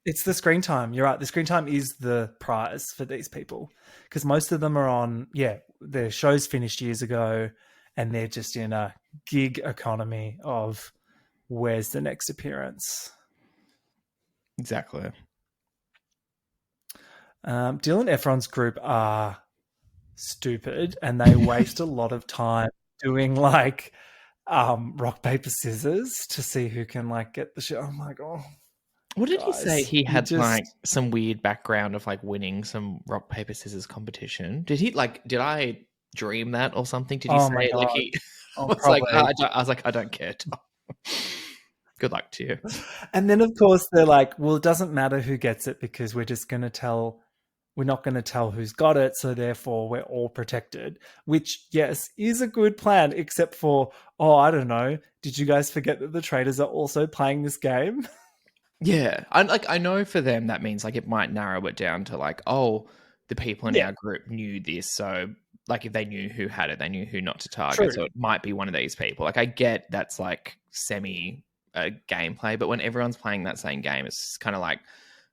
Speaker 1: It's the screen time. You're right. The screen time is the prize for these people because most of them are on, their shows finished years ago and they're just in a gig economy of where's the next appearance.
Speaker 2: Exactly.
Speaker 1: Dylan Efron's group are stupid and they waste a lot of time doing like rock, paper, scissors to see who can like get the show. I'm like, oh.
Speaker 2: What did he say? He had
Speaker 1: just
Speaker 2: like some weird background of like winning some rock, paper, scissors competition. Did he like, did I dream that or something? Did he
Speaker 1: oh
Speaker 2: say
Speaker 1: my
Speaker 2: it? Like
Speaker 1: God.
Speaker 2: he
Speaker 1: Oh,
Speaker 2: was
Speaker 1: probably.
Speaker 2: like, I was like, I don't care. Tom. Good luck to you.
Speaker 1: And then, of course, they're like, well, it doesn't matter who gets it because we're not going to tell who's got it. So therefore, we're all protected, which, yes, is a good plan, except for, I don't know. Did you guys forget that the Traitors are also playing this game?
Speaker 2: Yeah. I know for them that means like it might narrow it down to like, oh, the people in our group knew this. So like if they knew who had it, they knew who not to target.
Speaker 1: True.
Speaker 2: So it might be one of these people. Like I get that's like semi gameplay, but when everyone's playing that same game, it's kind of like,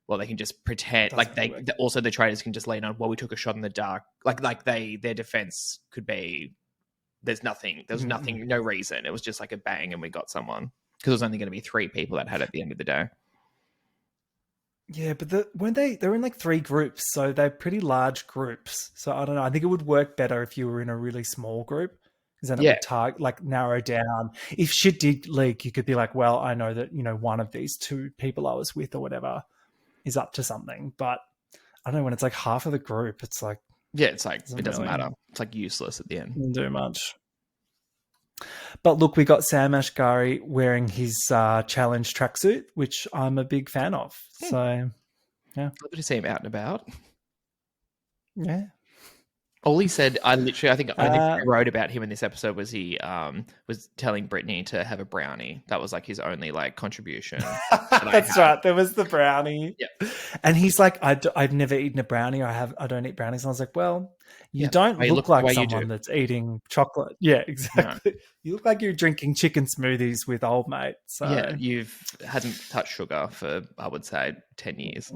Speaker 2: well, they can just pretend like also the Traitors can just lean on, well, we took a shot in the dark. Like their defense could be, there's nothing, no reason. It was just like a bang and we got someone because it was only going to be 3 people that had it at the end of the day.
Speaker 1: Yeah, but they're in like 3 groups, so they're pretty large groups. So I don't know. I think it would work better if you were in a really small group, because then it would narrow down. If shit did leak, you could be like, well, I know that one of these 2 people I was with or whatever is up to something. But I don't know, when it's like half of the group, it's like
Speaker 2: it doesn't matter. It's like useless at the end.
Speaker 1: Doesn't do much. But look, we got Sam Ashgari wearing his challenge tracksuit, which I'm a big fan of. So, yeah.
Speaker 2: Lovely to see him out and about.
Speaker 1: Yeah.
Speaker 2: All he said, I think I wrote about him in this episode was he was telling Britney to have a brownie. That was like his only like contribution.
Speaker 1: That's right. There was the brownie.
Speaker 2: Yeah.
Speaker 1: And he's like, I've never eaten a brownie. I don't eat brownies. And I was like, well, you don't look like someone that's eating chocolate. Yeah, exactly. No. You look like you're drinking chicken smoothies with old mate. So
Speaker 2: yeah, hadn't touched sugar for, I would say, 10 years.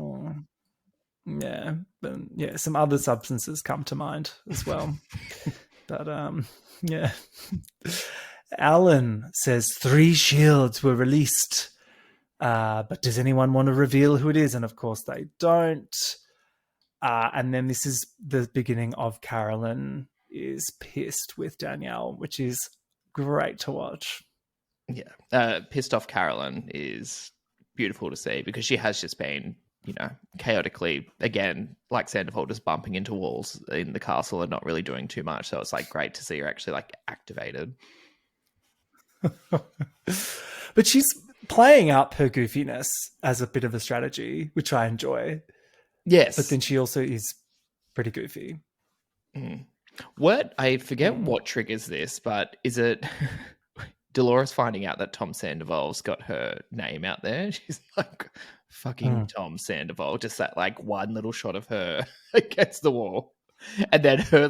Speaker 1: Yeah, but yeah, some other substances come to mind as well. But yeah. Alan says 3 shields were released, but does anyone want to reveal who it is? And of course they don't. And then this is the beginning of Carolyn is pissed with Danielle, which is great to watch.
Speaker 2: Yeah, pissed off Carolyn is beautiful to see because she has just been, chaotically, again, like Sandoval, just bumping into walls in the castle and not really doing too much. So it's like great to see her actually like activated.
Speaker 1: But she's playing up her goofiness as a bit of a strategy, which I enjoy.
Speaker 2: Yes.
Speaker 1: But then she also is pretty goofy.
Speaker 2: What? I forget what triggers this, but is it Dolores finding out that Tom Sandoval's got her name out there? She's like, fucking Tom Sandoval, just that like one little shot of her against the wall, and then her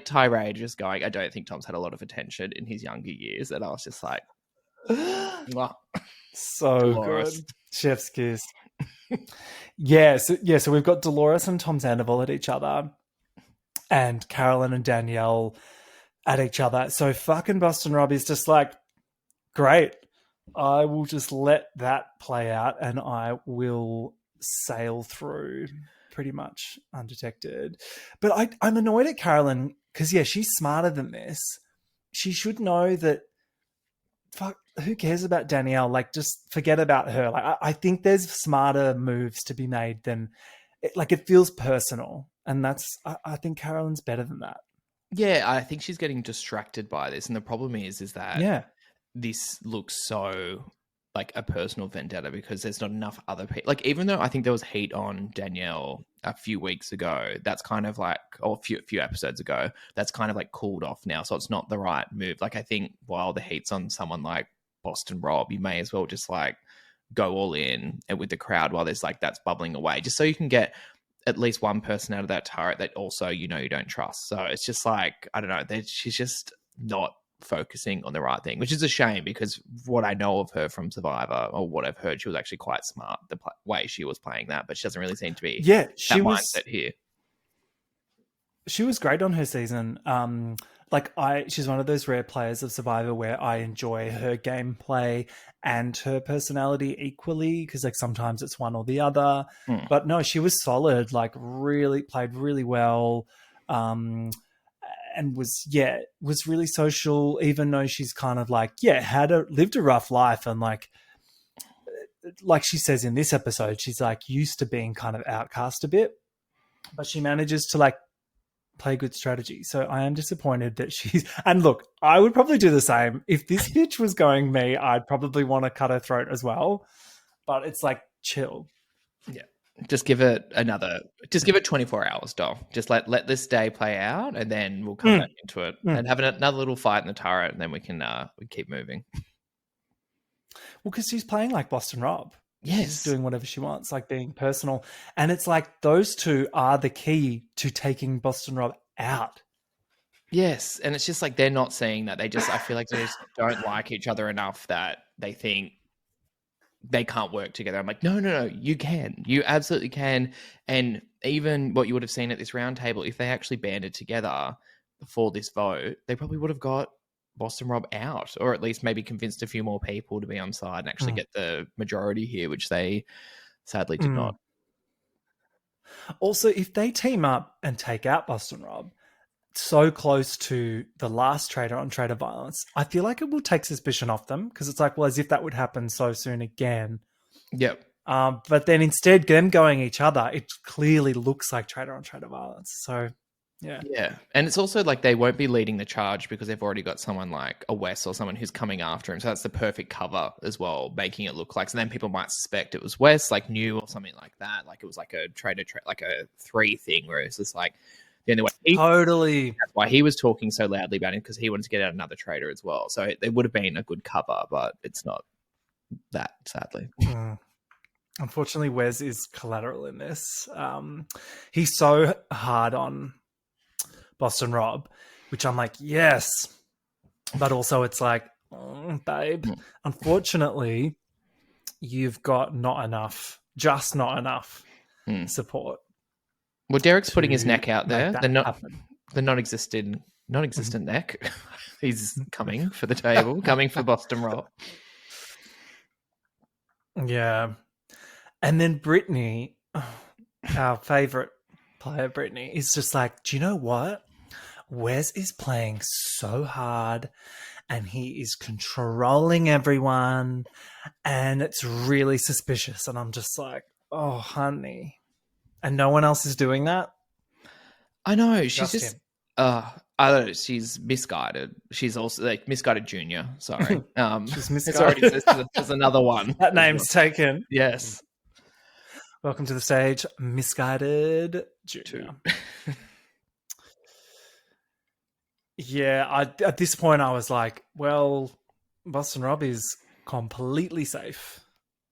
Speaker 2: tirade just going, I don't think Tom's had a lot of attention in his younger years, and I was just like,
Speaker 1: so
Speaker 2: Dolores.
Speaker 1: Good, chef's kiss. So we've got Dolores and Tom Sandoval at each other, and Carolyn and Danielle at each other. So fucking Boston Rob is just like, great, I will just let that play out and I will sail through pretty much undetected. But I'm annoyed at Carolyn because, she's smarter than this. She should know that, fuck, who cares about Danielle? Like, just forget about her. Like, I think there's smarter moves to be made than, it feels personal. And I think Carolyn's better than that.
Speaker 2: Yeah, I think she's getting distracted by this. And the problem is that this looks so like a personal vendetta because there's not enough other people. Like, even though I think there was hate on Danielle a few weeks ago, that's kind of like, or a few episodes ago, that's kind of like cooled off now. So it's not the right move. Like, I think while the hate's on someone like Boston Rob, you may as well just like go all in with the crowd while there's like that's bubbling away, just so you can get at least one person out of that turret that also you don't trust. So it's just like, I don't know, she's just not focusing on the right thing, which is a shame because what I know of her from Survivor, or what I've heard, she was actually quite smart the way she was playing that, but she doesn't really seem to be
Speaker 1: Yeah,
Speaker 2: that mindset here.
Speaker 1: She was great on her season. She's one of those rare players of Survivor where I enjoy her gameplay and her personality equally, because like sometimes it's one or the other. But no, she was solid. Like really played really well, and was really social. Even though she's kind of like lived a rough life, and like she says in this episode, she's like used to being kind of outcast a bit, but she manages to like play good strategy. So I am disappointed that and look, I would probably do the same. If this bitch was going me, I'd probably want to cut her throat as well. But it's like, chill.
Speaker 2: Yeah. Just give it 24 hours, doll. Just let this day play out, and then we'll come back into it and have another little fight in the turret, and then we can keep moving.
Speaker 1: Well, because she's playing like Boston Rob.
Speaker 2: Yes.
Speaker 1: She's doing whatever she wants, like being personal. And it's like those two are the key to taking Boston Rob out.
Speaker 2: Yes. And it's just like they're not seeing that. I feel like they just don't like each other enough that they think they can't work together. I'm like, no, you can. You absolutely can. And even what you would have seen at this round table, if they actually banded together before this vote, they probably would have got Boston Rob out, or at least maybe convinced a few more people to be on side and actually get the majority here, which they sadly did not.
Speaker 1: Also, if they team up and take out Boston Rob so close to the last traitor on Traitor Violence, I feel like it will take suspicion off them, because it's like, well, as if that would happen so soon again.
Speaker 2: Yep.
Speaker 1: But then instead, them going each other, it clearly looks like Traitor on Traitor Violence. So yeah.
Speaker 2: And it's also like they won't be leading the charge because they've already got someone like a Wes or someone who's coming after him. So that's the perfect cover as well, making it look like. So then people might suspect it was Wes, like new or something like that. Like it was like a traitor, like a 3 thing, where it's just like the only way.
Speaker 1: Totally.
Speaker 2: That's why he was talking so loudly about him, because he wanted to get out another traitor as well. So it would have been a good cover, but it's not that, sadly.
Speaker 1: Unfortunately, Wes is collateral in this. He's so hard on Boston Rob, which I'm like, yes. But also it's like, babe, unfortunately, you've got not enough support.
Speaker 2: Well, Derek's putting his neck out there. The non-existent neck. He's coming for the table, coming for Boston Rob.
Speaker 1: Yeah. And then Britney, our favourite player, Britney, is just like, do you know what? Wes is playing so hard and he is controlling everyone, and it's really suspicious. And I'm just like, oh, honey. And no one else is doing that?
Speaker 2: I know. She's just I don't know. She's misguided. She's also like misguided junior. Sorry.
Speaker 1: She's misguided.
Speaker 2: There's another one.
Speaker 1: That name's taken.
Speaker 2: Yes.
Speaker 1: Welcome to the stage, misguided junior. Yeah, at this point I was like, well, Boston Rob is completely safe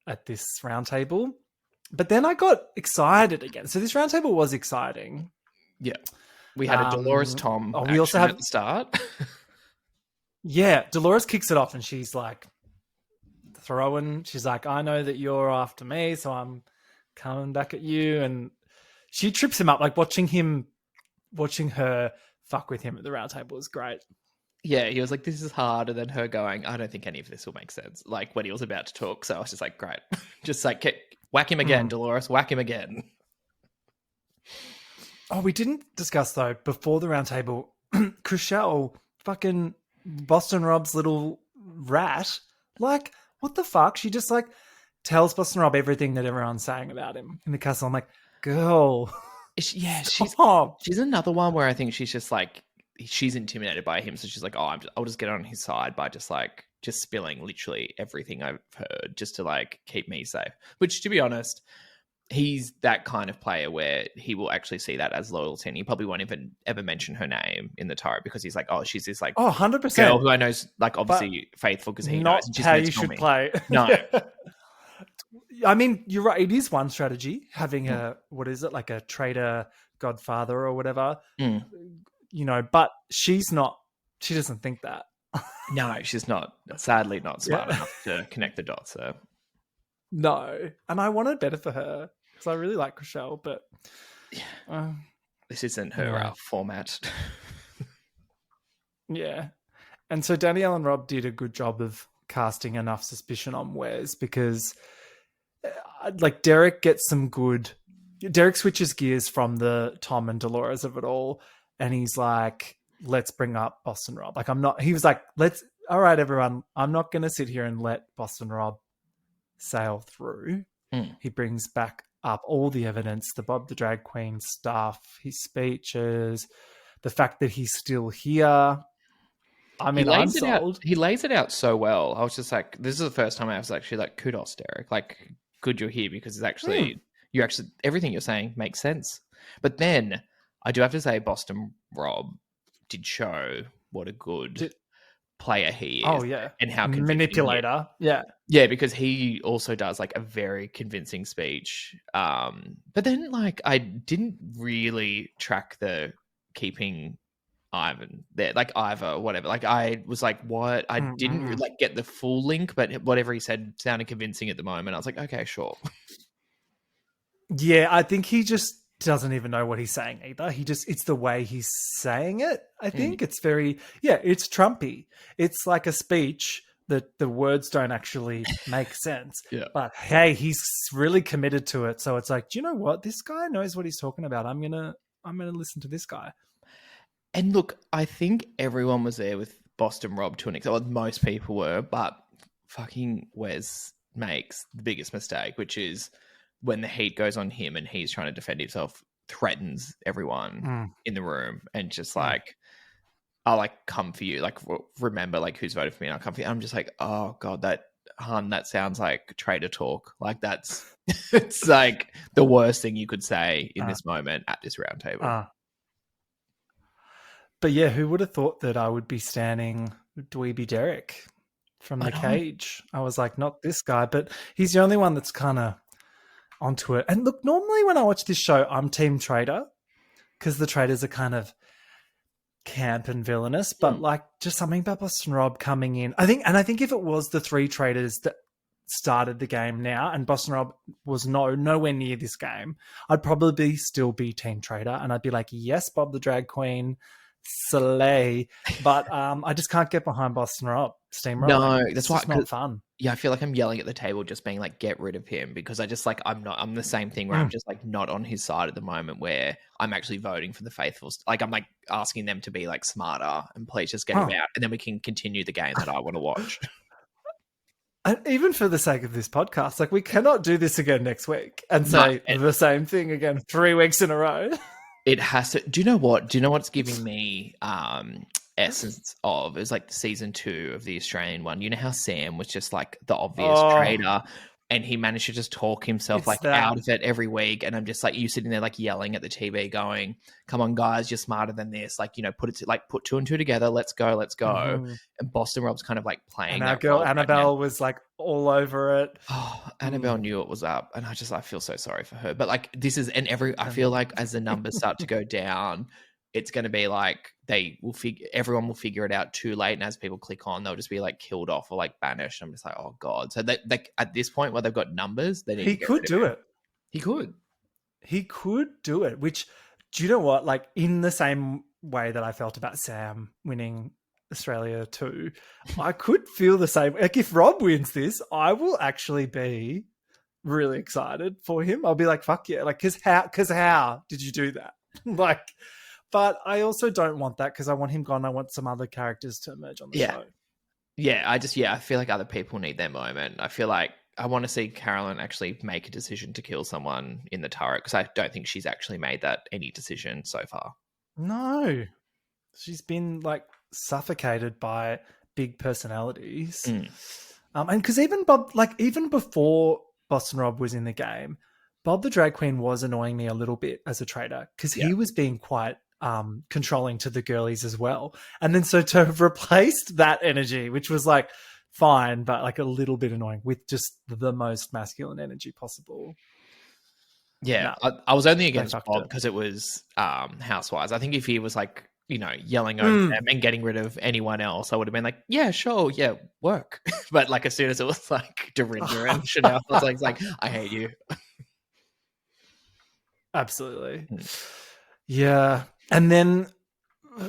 Speaker 1: at this round table. But then I got excited again. So this round table was exciting.
Speaker 2: Yeah. We had a Dolores Tom
Speaker 1: we also have
Speaker 2: at the start.
Speaker 1: Yeah, Dolores kicks it off and she's like she's like, I know that you're after me, so I'm coming back at you. And she trips him up. Like watching her fuck with him at the round table was great.
Speaker 2: Yeah, he was like, this is hard. And then her going, I don't think any of this will make sense. Like when he was about to talk. So I was just like, great. Just like, whack him again, Dolores, whack him again.
Speaker 1: Oh, we didn't discuss though, before the round table, Chriselle, fucking Boston Rob's little rat. Like, what the fuck? She just like tells Boston Rob everything that everyone's saying about him in the castle. I'm like, girl.
Speaker 2: She's another one where I think she's just like, she's intimidated by him. So she's like, I'll just get on his side by just spilling literally everything I've heard just to like keep me safe. Which, to be honest, he's that kind of player where he will actually see that as loyalty, and he probably won't even ever mention her name in the turret because he's like, oh, she's this like
Speaker 1: 100%
Speaker 2: girl who I know's like obviously faithful because he knows.
Speaker 1: Not how you should play.
Speaker 2: No.
Speaker 1: I mean, you're right. It is one strategy, having like a traitor godfather or whatever, you know, but she doesn't think that.
Speaker 2: No, she's not. Sadly, not smart
Speaker 1: Yeah.
Speaker 2: enough to connect the dots. So
Speaker 1: No. And I wanted better for her because I really like Rochelle, but uh,
Speaker 2: this isn't her
Speaker 1: anyway.
Speaker 2: format.
Speaker 1: Yeah. And so Danielle and Rob did a good job of casting enough suspicion on Wes because like Derek switches gears from the Tom and Dolores of it all. And he's like, let's bring up Boston Rob. Like, he was like, all right, everyone, I'm not going to sit here and let Boston Rob sail through. He brings back up all the evidence, the Bob the Drag Queen stuff, his speeches, the fact that he's still here. I mean, I'm sold.
Speaker 2: He lays it out so well. I was just like, this is the first time I was actually like, kudos, Derek. Like, good you're here because it's actually, everything you're saying makes sense. But then I do have to say, Boston Rob did show what a good player he is.
Speaker 1: Oh, yeah.
Speaker 2: And how
Speaker 1: manipulator. Yeah.
Speaker 2: Yeah, because he also does like a very convincing speech. But then like I didn't really track the keeping Ivan there, like Ivor, whatever. Like I was like, what? I didn't like get the full link, but whatever he said sounded convincing at the moment. I was like, okay, sure.
Speaker 1: Yeah, I think he just doesn't even know what he's saying either. It's the way he's saying it. I think it's it's Trumpy. It's like a speech that the words don't actually make sense.
Speaker 2: Yeah.
Speaker 1: But hey, he's really committed to it. So it's like, do you know what? This guy knows what he's talking about. I'm gonna listen to this guy.
Speaker 2: And look, I think everyone was there with Boston Rob to an extent. Well, most people were, but fucking Wes makes the biggest mistake, which is when the heat goes on him and he's trying to defend himself, threatens everyone in the room and just like, I'll like come for you. Like, remember like who's voted for me and I'll come for you. I'm just like, oh God, that sounds like traitor talk. Like it's like the worst thing you could say in this moment at this round table.
Speaker 1: But yeah, who would have thought that I would be standing Dweeby Derek from the cage? I was like, not this guy, but he's the only one that's kind of onto it. And look, normally when I watch this show, I'm Team Traitor because the traitors are kind of camp and villainous, but like just something about Boston Rob coming in. I think if it was the three traitors that started the game now and Boston Rob was nowhere near this game, I'd probably still be Team Traitor and I'd be like, yes, Bob the Drag Queen, slay. But I just can't get behind Boston Rob. Steamroller.
Speaker 2: No, that's why
Speaker 1: it's not fun.
Speaker 2: Yeah, I feel like I'm yelling at the table, just being like, "Get rid of him," because I just like I'm the same thing where I'm just like not on his side at the moment. Where I'm actually voting for the faithful. Like I'm like asking them to be like smarter and please just get him out, and then we can continue the game that I want to watch.
Speaker 1: And even for the sake of this podcast, like we cannot do this again next week and say the same thing again 3 weeks in a row.
Speaker 2: It has to. Do you know what? Do you know what's giving me essence of? It was like season 2 of the Australian one. You know how Sam was just like the obvious traitor, and he managed to just talk himself out of it every week. And I'm just like, you sitting there like yelling at the TV, going, "Come on, guys, you're smarter than this. Like, you know, put 2 and 2 together. Let's go, let's go." Mm-hmm. And Boston Rob's kind of like playing. And
Speaker 1: our girl Annabelle was like all over it.
Speaker 2: Oh, Annabelle knew it was up, and I feel so sorry for her. But like this is, I feel like as the numbers start to go down, it's going to be like everyone will figure it out too late, and as people click on, they'll just be like killed off or like banished. I'm just like, oh God. So they at this point where they've got numbers,
Speaker 1: he could do it.
Speaker 2: He could do it. Which, do you know what? Like in the same way that I felt about Sam winning Australia 2, I could feel the same. Like if Rob wins this, I will actually be really excited for him. I'll be like, fuck yeah. Like, cause how did you do that? Like, but I also don't want that because I want him gone. I want some other characters to emerge on the show. Yeah, I feel like other people need their moment. I feel like I want to see Carolyn actually make a decision to kill someone in the turret because I don't think she's actually made any decision so far.
Speaker 1: No. She's been like suffocated by big personalities. And because even Bob, like even before Boston Rob was in the game, Bob the Drag Queen was annoying me a little bit as a traitor because he was being quite controlling to the girlies as well. And then so to have replaced that energy, which was like fine, but like a little bit annoying, with just the most masculine energy possible.
Speaker 2: Yeah, I was only against Bob because it was Housewives. I think if he was like yelling over them and getting rid of anyone else, I would have been like, yeah, sure, yeah, work. But like as soon as it was like Dorinda and Chanel, I was like, I hate you.
Speaker 1: Absolutely. Yeah. And then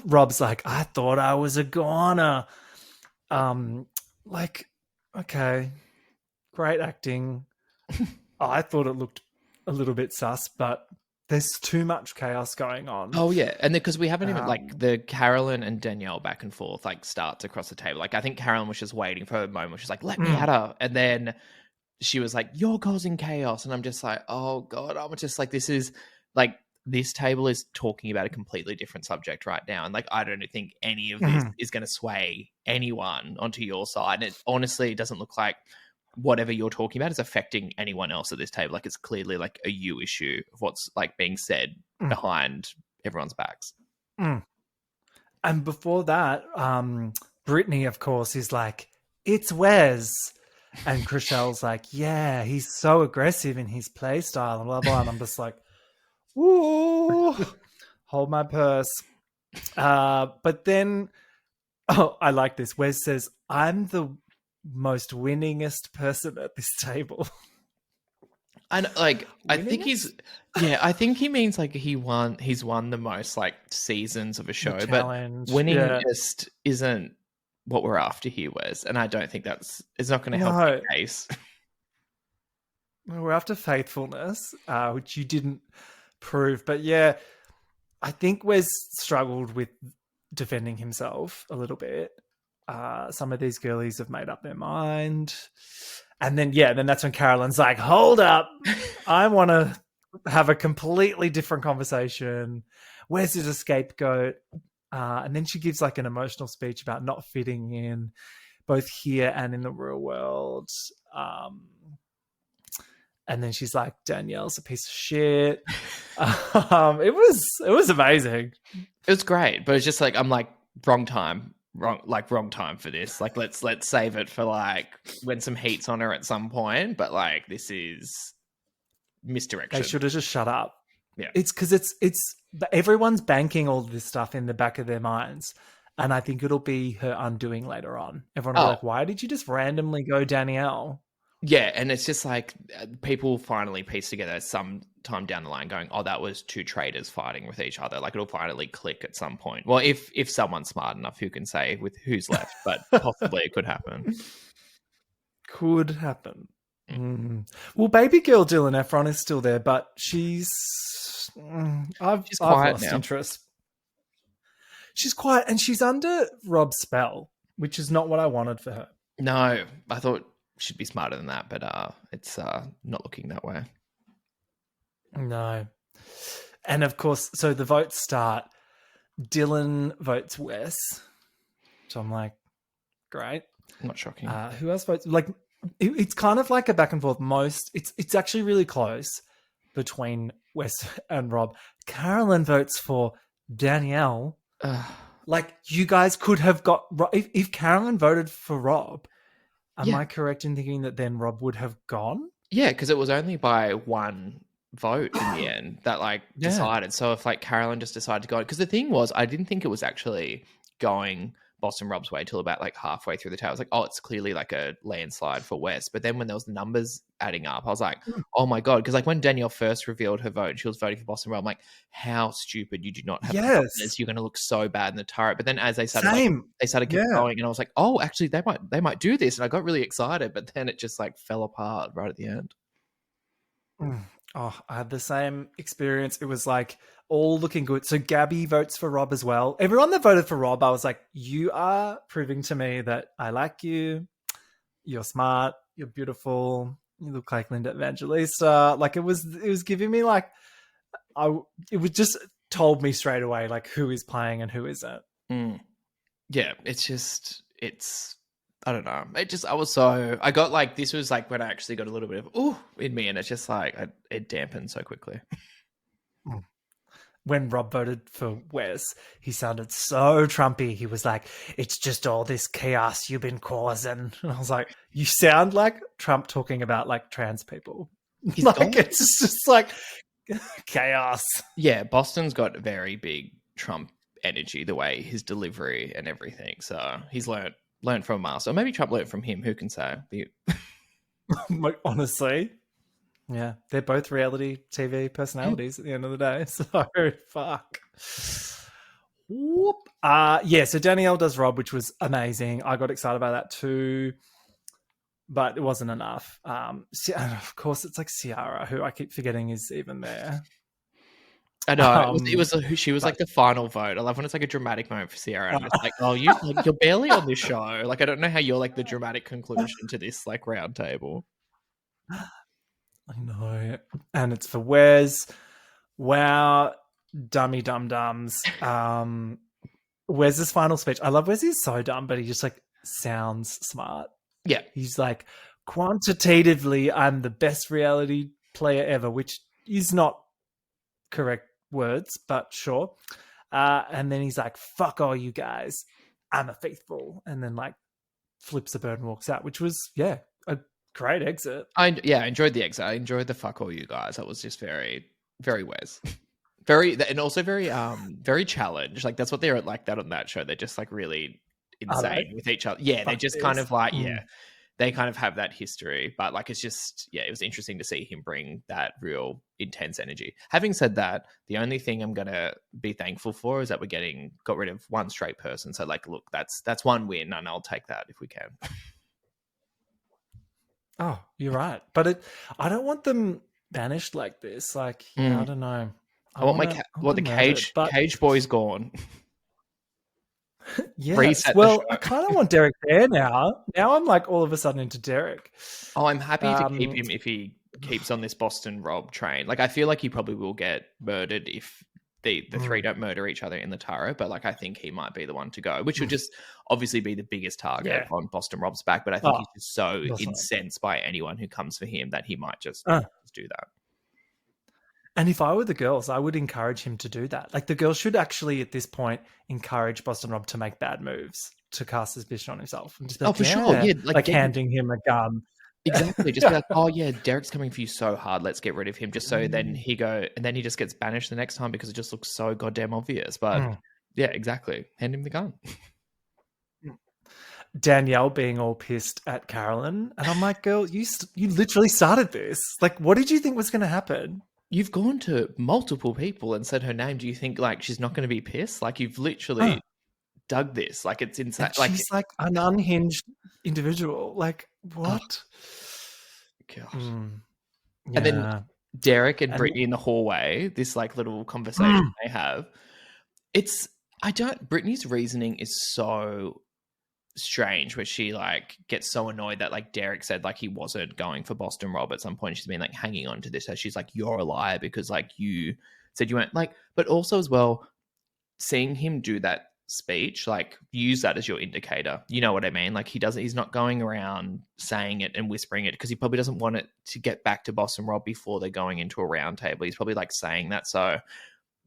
Speaker 1: Rob's like, I thought I was a goner. Like, okay, great acting. I thought it looked a little bit sus, but there's too much chaos going on.
Speaker 2: Oh yeah, and because we haven't even like the Carolyn and Danielle back and forth like starts across the table. Like I think Carolyn was just waiting for a moment. She's like, "Let me at her," and then she was like, "You're causing chaos," and I'm just like, "Oh god!" I'm just like, "This is like this table is talking about a completely different subject right now," and like I don't think any of this is going to sway anyone onto your side. And it honestly doesn't look like whatever you're talking about is affecting anyone else at this table. Like it's clearly like a you issue of what's like being said behind everyone's backs.
Speaker 1: And before that, Britney, of course, is like, it's Wes. And Chriselle's like, yeah, he's so aggressive in his play style and blah, blah. And I'm just like, ooh, hold my purse. But then, I like this. Wes says, I'm the most winningest person at this table.
Speaker 2: And like I think I think he means like he's won the most like seasons of a show, but winning just isn't what we're after here, Wes. And I don't think it's not going to help the case.
Speaker 1: We're after faithfulness, which you didn't prove. But yeah, I think Wes struggled with defending himself a little bit. Some of these girlies have made up their mind. And then that's when Carolyn's like, hold up. I want to have a completely different conversation. Where's his scapegoat? And then she gives like an emotional speech about not fitting in both here and in the real world. And then she's like, Danielle's a piece of shit. It was amazing.
Speaker 2: It was great, but it's just like, I'm like, wrong time for this. Like, let's save it for like when some heat's on her at some point. But like, this is misdirection.
Speaker 1: They should have just shut up.
Speaker 2: Yeah,
Speaker 1: it's because it's everyone's banking all this stuff in the back of their minds, and I think it'll be her undoing later on. Everyone will be like, "Why did you just randomly go Danielle?"
Speaker 2: Yeah, and it's just like people finally piece together sometime down the line going, oh, that was two traitors fighting with each other. Like it'll finally click at some point. Well, if someone's smart enough who can say with who's left, but possibly it could happen.
Speaker 1: Could happen. Well, baby girl Dylan Efron is still there, but she's lost interest. She's quiet and she's under Rob's spell, which is not what I wanted for her.
Speaker 2: No, I thought she'd be smarter than that, but it's not looking that way.
Speaker 1: No. And of course, so the votes start. Dylan votes Wes. So I'm like, great.
Speaker 2: Not shocking.
Speaker 1: Who else votes? Like, it's kind of like a back and forth. It's actually really close between Wes and Rob. Carolyn votes for Danielle. Like, you guys could have got... If Carolyn voted for Rob... Am I correct in thinking that then Rob would have gone?
Speaker 2: Yeah, because it was only by one vote in the end that like decided. So if like Carolyn just decided to go, because the thing was, I didn't think it was actually going Boston Rob's way till about like halfway through the table. I was like, oh, it's clearly like a landslide for West. But then when there was the numbers adding up, I was like, oh my God. Because like when Danielle first revealed her vote, she was voting for Boston Rob. I'm like, how stupid, you do not have confidence. You're going to look so bad in the turret. But then as they started, going, and I was like, oh, actually they might do this. And I got really excited, but then it just like fell apart right at the end.
Speaker 1: Oh, I had the same experience. It was like all looking good. So Gabby votes for Rob as well. Everyone that voted for Rob, I was like, you are proving to me that I like you. You're smart. You're beautiful. You look like Linda Evangelista. Like it was giving me like, it was just told me straight away, like who is playing and who isn't.
Speaker 2: Yeah. It's, I don't know. I got like, this was like when I actually got a little bit of, ooh, in me. And it's just like, it dampened so quickly.
Speaker 1: When Rob voted for Wes, he sounded so Trumpy. He was like, it's just all this chaos you've been causing. And I was like, you sound like Trump talking about like trans people. It's just like chaos.
Speaker 2: Yeah, Boston's got very big Trump energy, the way his delivery and everything. So he's learned from a master. Or maybe Trump learned from him. Who can say?
Speaker 1: Like, honestly, yeah, they're both reality TV personalities at the end of the day. So fuck. Whoop. Yeah, so Danielle does Rob, which was amazing. I got excited about that too, but it wasn't enough. Of course, it's like Ciara, who I keep forgetting is even there.
Speaker 2: I know she was like the final vote. I love when it's like a dramatic moment for Ciara, and it's like, oh, you're barely on this show. Like, I don't know how you're like the dramatic conclusion to this like round table.
Speaker 1: I know, and it's for Wes. Wow, dummy dum dums. Wes's final speech. I love Wes. He's so dumb, but he just like sounds smart.
Speaker 2: Yeah,
Speaker 1: he's like, quantitatively, I'm the best reality player ever, which is not correct words, but sure. And then he's like, fuck all you guys, I'm a faithful, and then like flips the bird and walks out, which was a great exit.
Speaker 2: I enjoyed the exit. I enjoyed the fuck all you guys. That was just very, very Wes. Very, and also very very challenged. Like that's what they're like that on that show. They're just like really insane with each other. Yeah, they just kind of like they kind of have that history, but like it's just it was interesting to see him bring that real intense energy. Having said that, the only thing I'm gonna be thankful for is that we got rid of one straight person. So like, look, that's one win, and I'll take that if we can.
Speaker 1: Oh, you're right, but I don't want them banished like this. Like, I don't know.
Speaker 2: I want the cage boy's gone.
Speaker 1: Yes. Well, I kind of want Derek there now. Now I'm like all of a sudden into Derek.
Speaker 2: Oh, I'm happy to keep him if he keeps on this Boston Rob train. Like, I feel like he probably will get murdered if the three don't murder each other in the Taro. But like, I think he might be the one to go, which would just obviously be the biggest target on Boston Rob's back. But I think he's just so incensed by anyone who comes for him that he might just do that.
Speaker 1: And if I were the girls, I would encourage him to do that. Like the girls should actually, at this point, encourage Boston Rob to make bad moves, to cast suspicion on himself. And just be like,
Speaker 2: sure. Yeah,
Speaker 1: like handing him a gun.
Speaker 2: Exactly. Just be like, oh yeah, Derek's coming for you so hard. Let's get rid of him. Just so then he just gets banished the next time because it just looks so goddamn obvious. But yeah, exactly. Hand him the gun.
Speaker 1: Danielle being all pissed at Carolyn. And I'm like, girl, you literally started this. Like, what did you think was going to happen?
Speaker 2: You've gone to multiple people and said her name. Do you think like she's not going to be pissed? Like you've literally dug this. Like it's insane. Like
Speaker 1: she's like an unhinged individual. Like what?
Speaker 2: Gosh. And then Derek and Britney in the hallway. This like little conversation they have. Britney's reasoning is so strange, where she like gets so annoyed that like Derek said like he wasn't going for Boston Rob at some point. She's been like hanging on to this as she's like, you're a liar because like you said you weren't, like, but also as well seeing him do that speech, like use that as your indicator, you know what I mean? Like he's not going around saying it and whispering it because he probably doesn't want it to get back to Boston Rob before they're going into a round table. He's probably like saying that so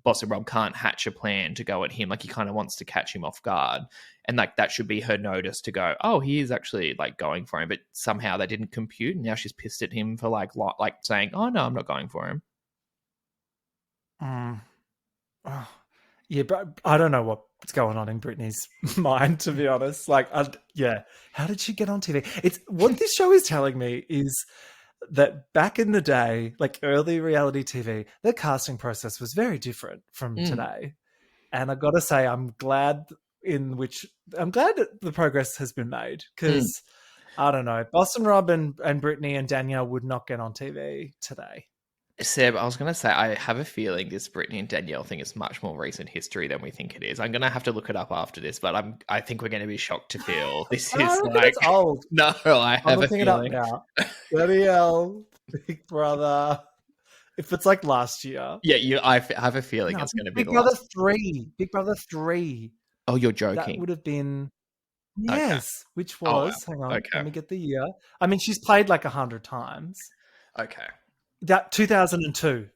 Speaker 2: Boston Rob can't hatch a plan to go at him. Like he kind of wants to catch him off guard. And like that should be her notice to go, oh, he is actually like going for him. But somehow they didn't compute. And now she's pissed at him for like saying, oh, no, I'm not going for him.
Speaker 1: Yeah, but I don't know what's going on in Britney's mind, to be honest. Like, how did she get on TV? It's what this show is telling me is that back in the day, like early reality TV, the casting process was very different from today. And I've got to say, I'm glad that the progress has been made because I don't know, Boston Rob and Britney and Danielle would not get on TV today.
Speaker 2: Seb, I was going to say, I have a feeling this Britney and Danielle thing is much more recent history than we think it is. I'm going to have to look it up after this, but I think we're going to be shocked to feel this is like
Speaker 1: it's old.
Speaker 2: No, I have a feeling.
Speaker 1: I'm looking it up now. Danielle, Big Brother. If it's like last year,
Speaker 2: I have a feeling it's going to be
Speaker 1: Big Brother 3. Big Brother 3.
Speaker 2: Oh, you're joking.
Speaker 1: That would have been which was hang on,
Speaker 2: okay.
Speaker 1: Let me get the year. I mean, she's played like 100 times.
Speaker 2: Okay.
Speaker 1: That 2002.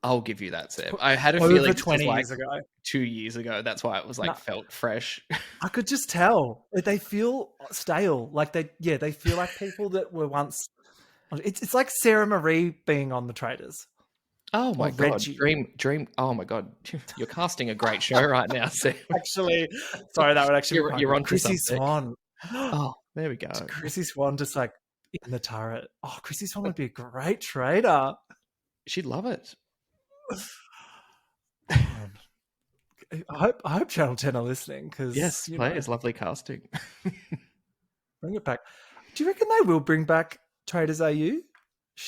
Speaker 2: I'll give you that, Seb. I had a feeling
Speaker 1: 20 years ago.
Speaker 2: 2 years ago. That's why it was like felt fresh.
Speaker 1: I could just tell. They feel stale. Like they feel like people that were once. It's like Sarah Marie being on the Traitors.
Speaker 2: Oh my
Speaker 1: or
Speaker 2: god,
Speaker 1: Reggie.
Speaker 2: Dream. Oh my god, you're casting a great show right now, Sam.
Speaker 1: Actually, sorry, that would actually be quite
Speaker 2: You're
Speaker 1: good.
Speaker 2: onto
Speaker 1: Chrissy
Speaker 2: something.
Speaker 1: Swan.
Speaker 2: Oh, there we go.
Speaker 1: Chrissy Swan just like in the turret. Oh, Chrissy Swan would be a great traitor.
Speaker 2: She'd love it.
Speaker 1: I hope Channel 10 are listening because
Speaker 2: Yes, please. Lovely casting.
Speaker 1: bring it back. Do you reckon they will bring back Traitors AU?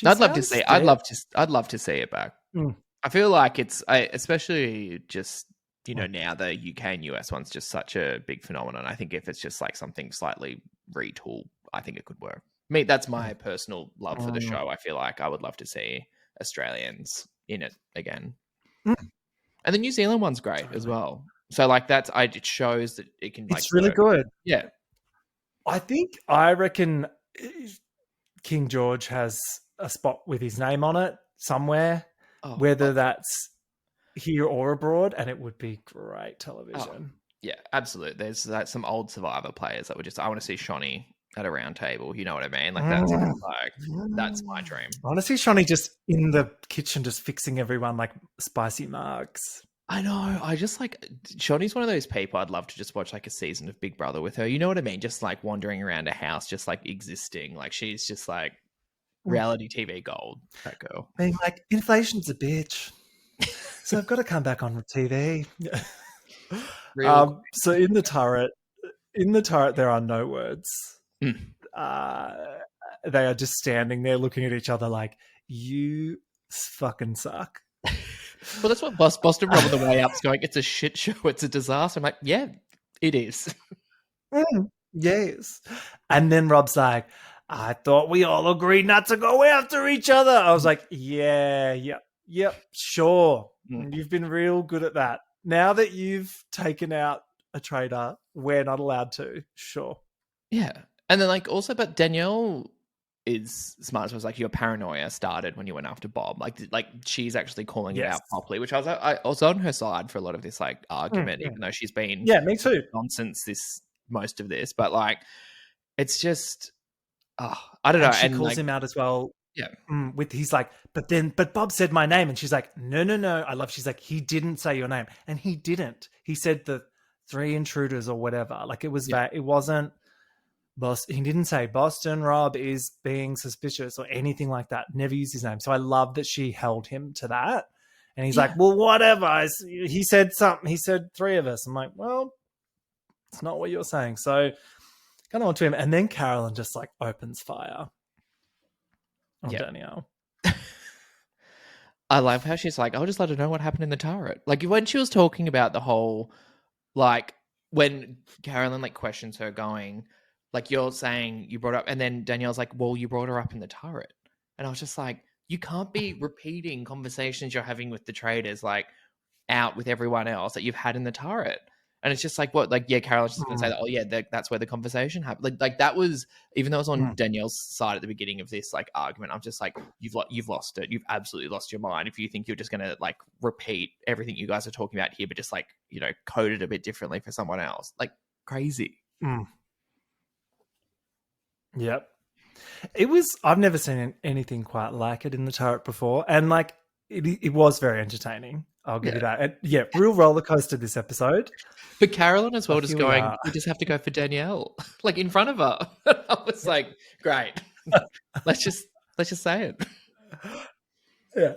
Speaker 2: I'd love to see. I'd love to see it back.
Speaker 1: Mm.
Speaker 2: I feel like especially just now the UK and US one's just such a big phenomenon. I think if it's just like something slightly retooled, I think it could work. That's my personal love for the show. I feel like I would love to see Australians in it again. And the New Zealand one's great as well. So like it shows that it can. Like,
Speaker 1: it's really good.
Speaker 2: Yeah,
Speaker 1: I reckon King George has a spot with his name on it somewhere, whether that's here or abroad, and it would be great television.
Speaker 2: Yeah, absolutely. There's some old Survivor players that would I want to see Shawnee at a round table. You know what I mean? Like that's my dream.
Speaker 1: I want to see Shawnee just in the kitchen, just fixing everyone like spicy marks.
Speaker 2: I know. I just like Shawnee's one of those people I'd love to just watch like a season of Big Brother with her. You know what I mean? Just like wandering around a house, just like existing. Like she's just like reality TV gold. That girl.
Speaker 1: Being like, inflation's a bitch. So I've got to come back on TV. So in the turret, there are no words. They are just standing there looking at each other like, you fucking suck.
Speaker 2: Well, that's what Boston Rob on the way up's going, it's a shit show, it's a disaster. I'm like, yeah, it is.
Speaker 1: Yes. And then Rob's like, I thought we all agreed not to go after each other. I was like, yep, sure. You've been real good at that. Now that you've taken out a traitor, we're not allowed to. Sure.
Speaker 2: Yeah. And then like also, but Danielle is smart. So it was like your paranoia started when you went after Bob. Like she's actually calling it out properly, which I was on her side for a lot of this like argument, even though she's been
Speaker 1: me too
Speaker 2: nonsense most of this. But like it's just I don't know.
Speaker 1: She calls him out as well.
Speaker 2: Yeah.
Speaker 1: He's like, but Bob said my name, and she's like, no. She's like, he didn't say your name, and he didn't. He said the 3 intruders or whatever. Like it was that it wasn't. He didn't say Boston Rob is being suspicious or anything like that. Never used his name. So I love that she held him to that. And he's like, well, whatever. He said something. He said 3 of us. I'm like, well, it's not what you're saying. So kind of on to him. And then Carolyn just like opens fire on Danielle.
Speaker 2: I love how she's like, I'll just let her know what happened in the turret. Like when she was talking about the whole, like when Carolyn like questions her going, like you're saying you brought up, and then Danielle's like, well, you brought her up in the turret. And I was just like, you can't be repeating conversations you're having with the traders, like out with everyone else that you've had in the turret. And it's just like, what, like, yeah, Carol's just going to say that, oh yeah, that's where the conversation happened. Like that was, even though I was on Danielle's side at the beginning of this like argument, I'm just like, you've lost it. You've absolutely lost your mind. If you think you're just going to like repeat everything you guys are talking about here, but just like, code it a bit differently for someone else, like crazy.
Speaker 1: Yep. I've never seen anything quite like it in the turret before. And like, it was very entertaining. I'll give you that. And real roller coaster this episode.
Speaker 2: But Carolyn as well, just going, we just have to go for Danielle, like in front of her. I was like, great. let's just say it.
Speaker 1: Yeah.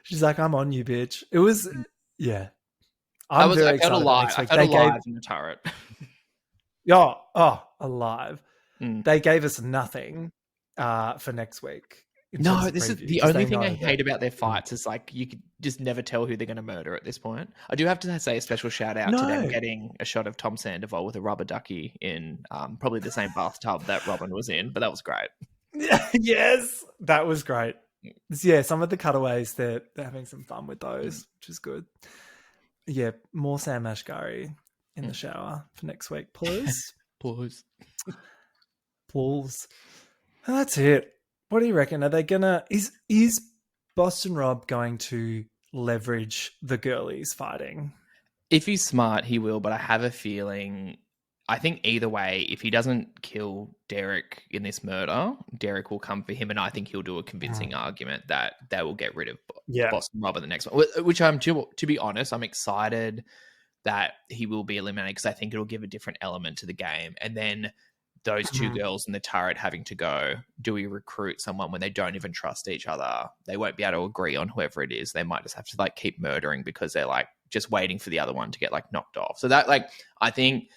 Speaker 1: She's like, I'm on you, bitch. It was,
Speaker 2: I felt alive. I felt alive in the turret.
Speaker 1: Alive. They gave us nothing for next week.
Speaker 2: No, this is the only thing I hate about their fights is like you could just never tell who they're going to murder at this point. I do have to say a special shout out to them getting a shot of Tom Sandoval with a rubber ducky in probably the same bathtub that Robin was in, but that was great.
Speaker 1: Yes, that was great. Yeah, some of the cutaways, they're having some fun with those, which is good. Yeah, more Sam Ashgari in the shower for next week, please.
Speaker 2: Please.
Speaker 1: And that's it. What do you reckon? Are they gonna is Boston Rob going to leverage the girlies fighting?
Speaker 2: If he's smart, he will, but I have a feeling I think either way, if he doesn't kill Derek in this murder, Derek will come for him, and I think he'll do a convincing argument that they will get rid of
Speaker 1: Yeah.
Speaker 2: Boston Rob in the next one. Which I'm, to be honest, I'm excited that he will be eliminated because I think it'll give a different element to the game. And then those two girls in the turret having to go, do we recruit someone when they don't even trust each other? They won't be able to agree on whoever it is. They might just have to like keep murdering because they're like just waiting for the other one to get like knocked off. So that, like, I think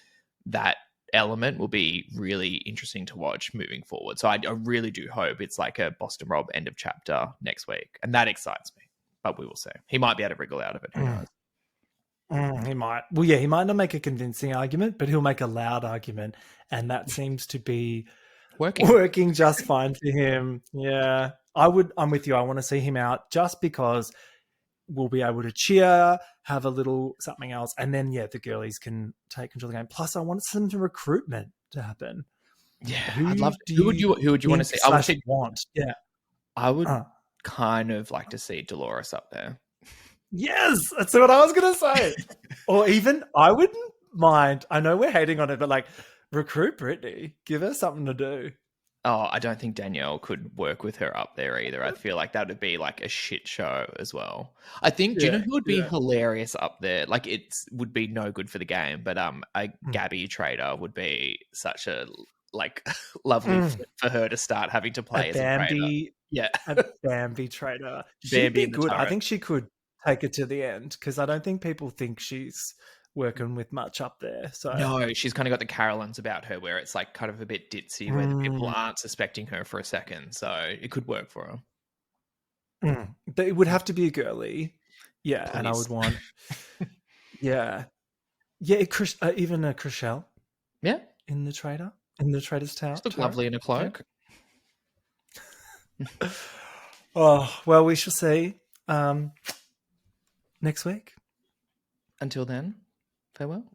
Speaker 2: that element will be really interesting to watch moving forward. So I really do hope it's like a Boston Rob end of chapter next week. And that excites me, but we will see. He might be able to wriggle out of it. Who knows?
Speaker 1: He might. Well, yeah, he might not make a convincing argument, but he'll make a loud argument. And that seems to be working just fine for him. Yeah. I'm with you. I want to see him out just because we'll be able to cheer, have a little something else, and then the girlies can take control of the game. Plus, I want some recruitment to happen.
Speaker 2: Yeah, I'd love. Who would you want to see? I would
Speaker 1: want. Yeah,
Speaker 2: I would kind of like to see Dolores up there.
Speaker 1: Yes, that's what I was gonna say. Or even I wouldn't mind. I know we're hating on it, but like recruit Britney, give her something to do.
Speaker 2: Oh, I don't think Danielle could work with her up there either. I feel like that would be like a shit show as well. I think, do you know who would be hilarious up there? Like, it would be no good for the game, but a Gabby Traitor would be such a like lovely for her to start having to play as a Traitor. Yeah,
Speaker 1: a Bambi Traitor. She'd be good. I think she could take it to the end because I don't think people think she's working with much up there. So
Speaker 2: no, she's kind of got the Carolines about her where it's like kind of a bit ditzy where the people aren't suspecting her for a second. So it could work for
Speaker 1: her. But it would have to be a girly. Yeah. Please. And I would want even a Chriselle.
Speaker 2: Yeah.
Speaker 1: In the Traitors Tower.
Speaker 2: She looked lovely in a cloak.
Speaker 1: Yeah. Oh, well, we shall see next week.
Speaker 2: Until then, farewell.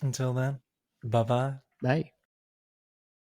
Speaker 1: Until then, bye-bye.
Speaker 2: Bye.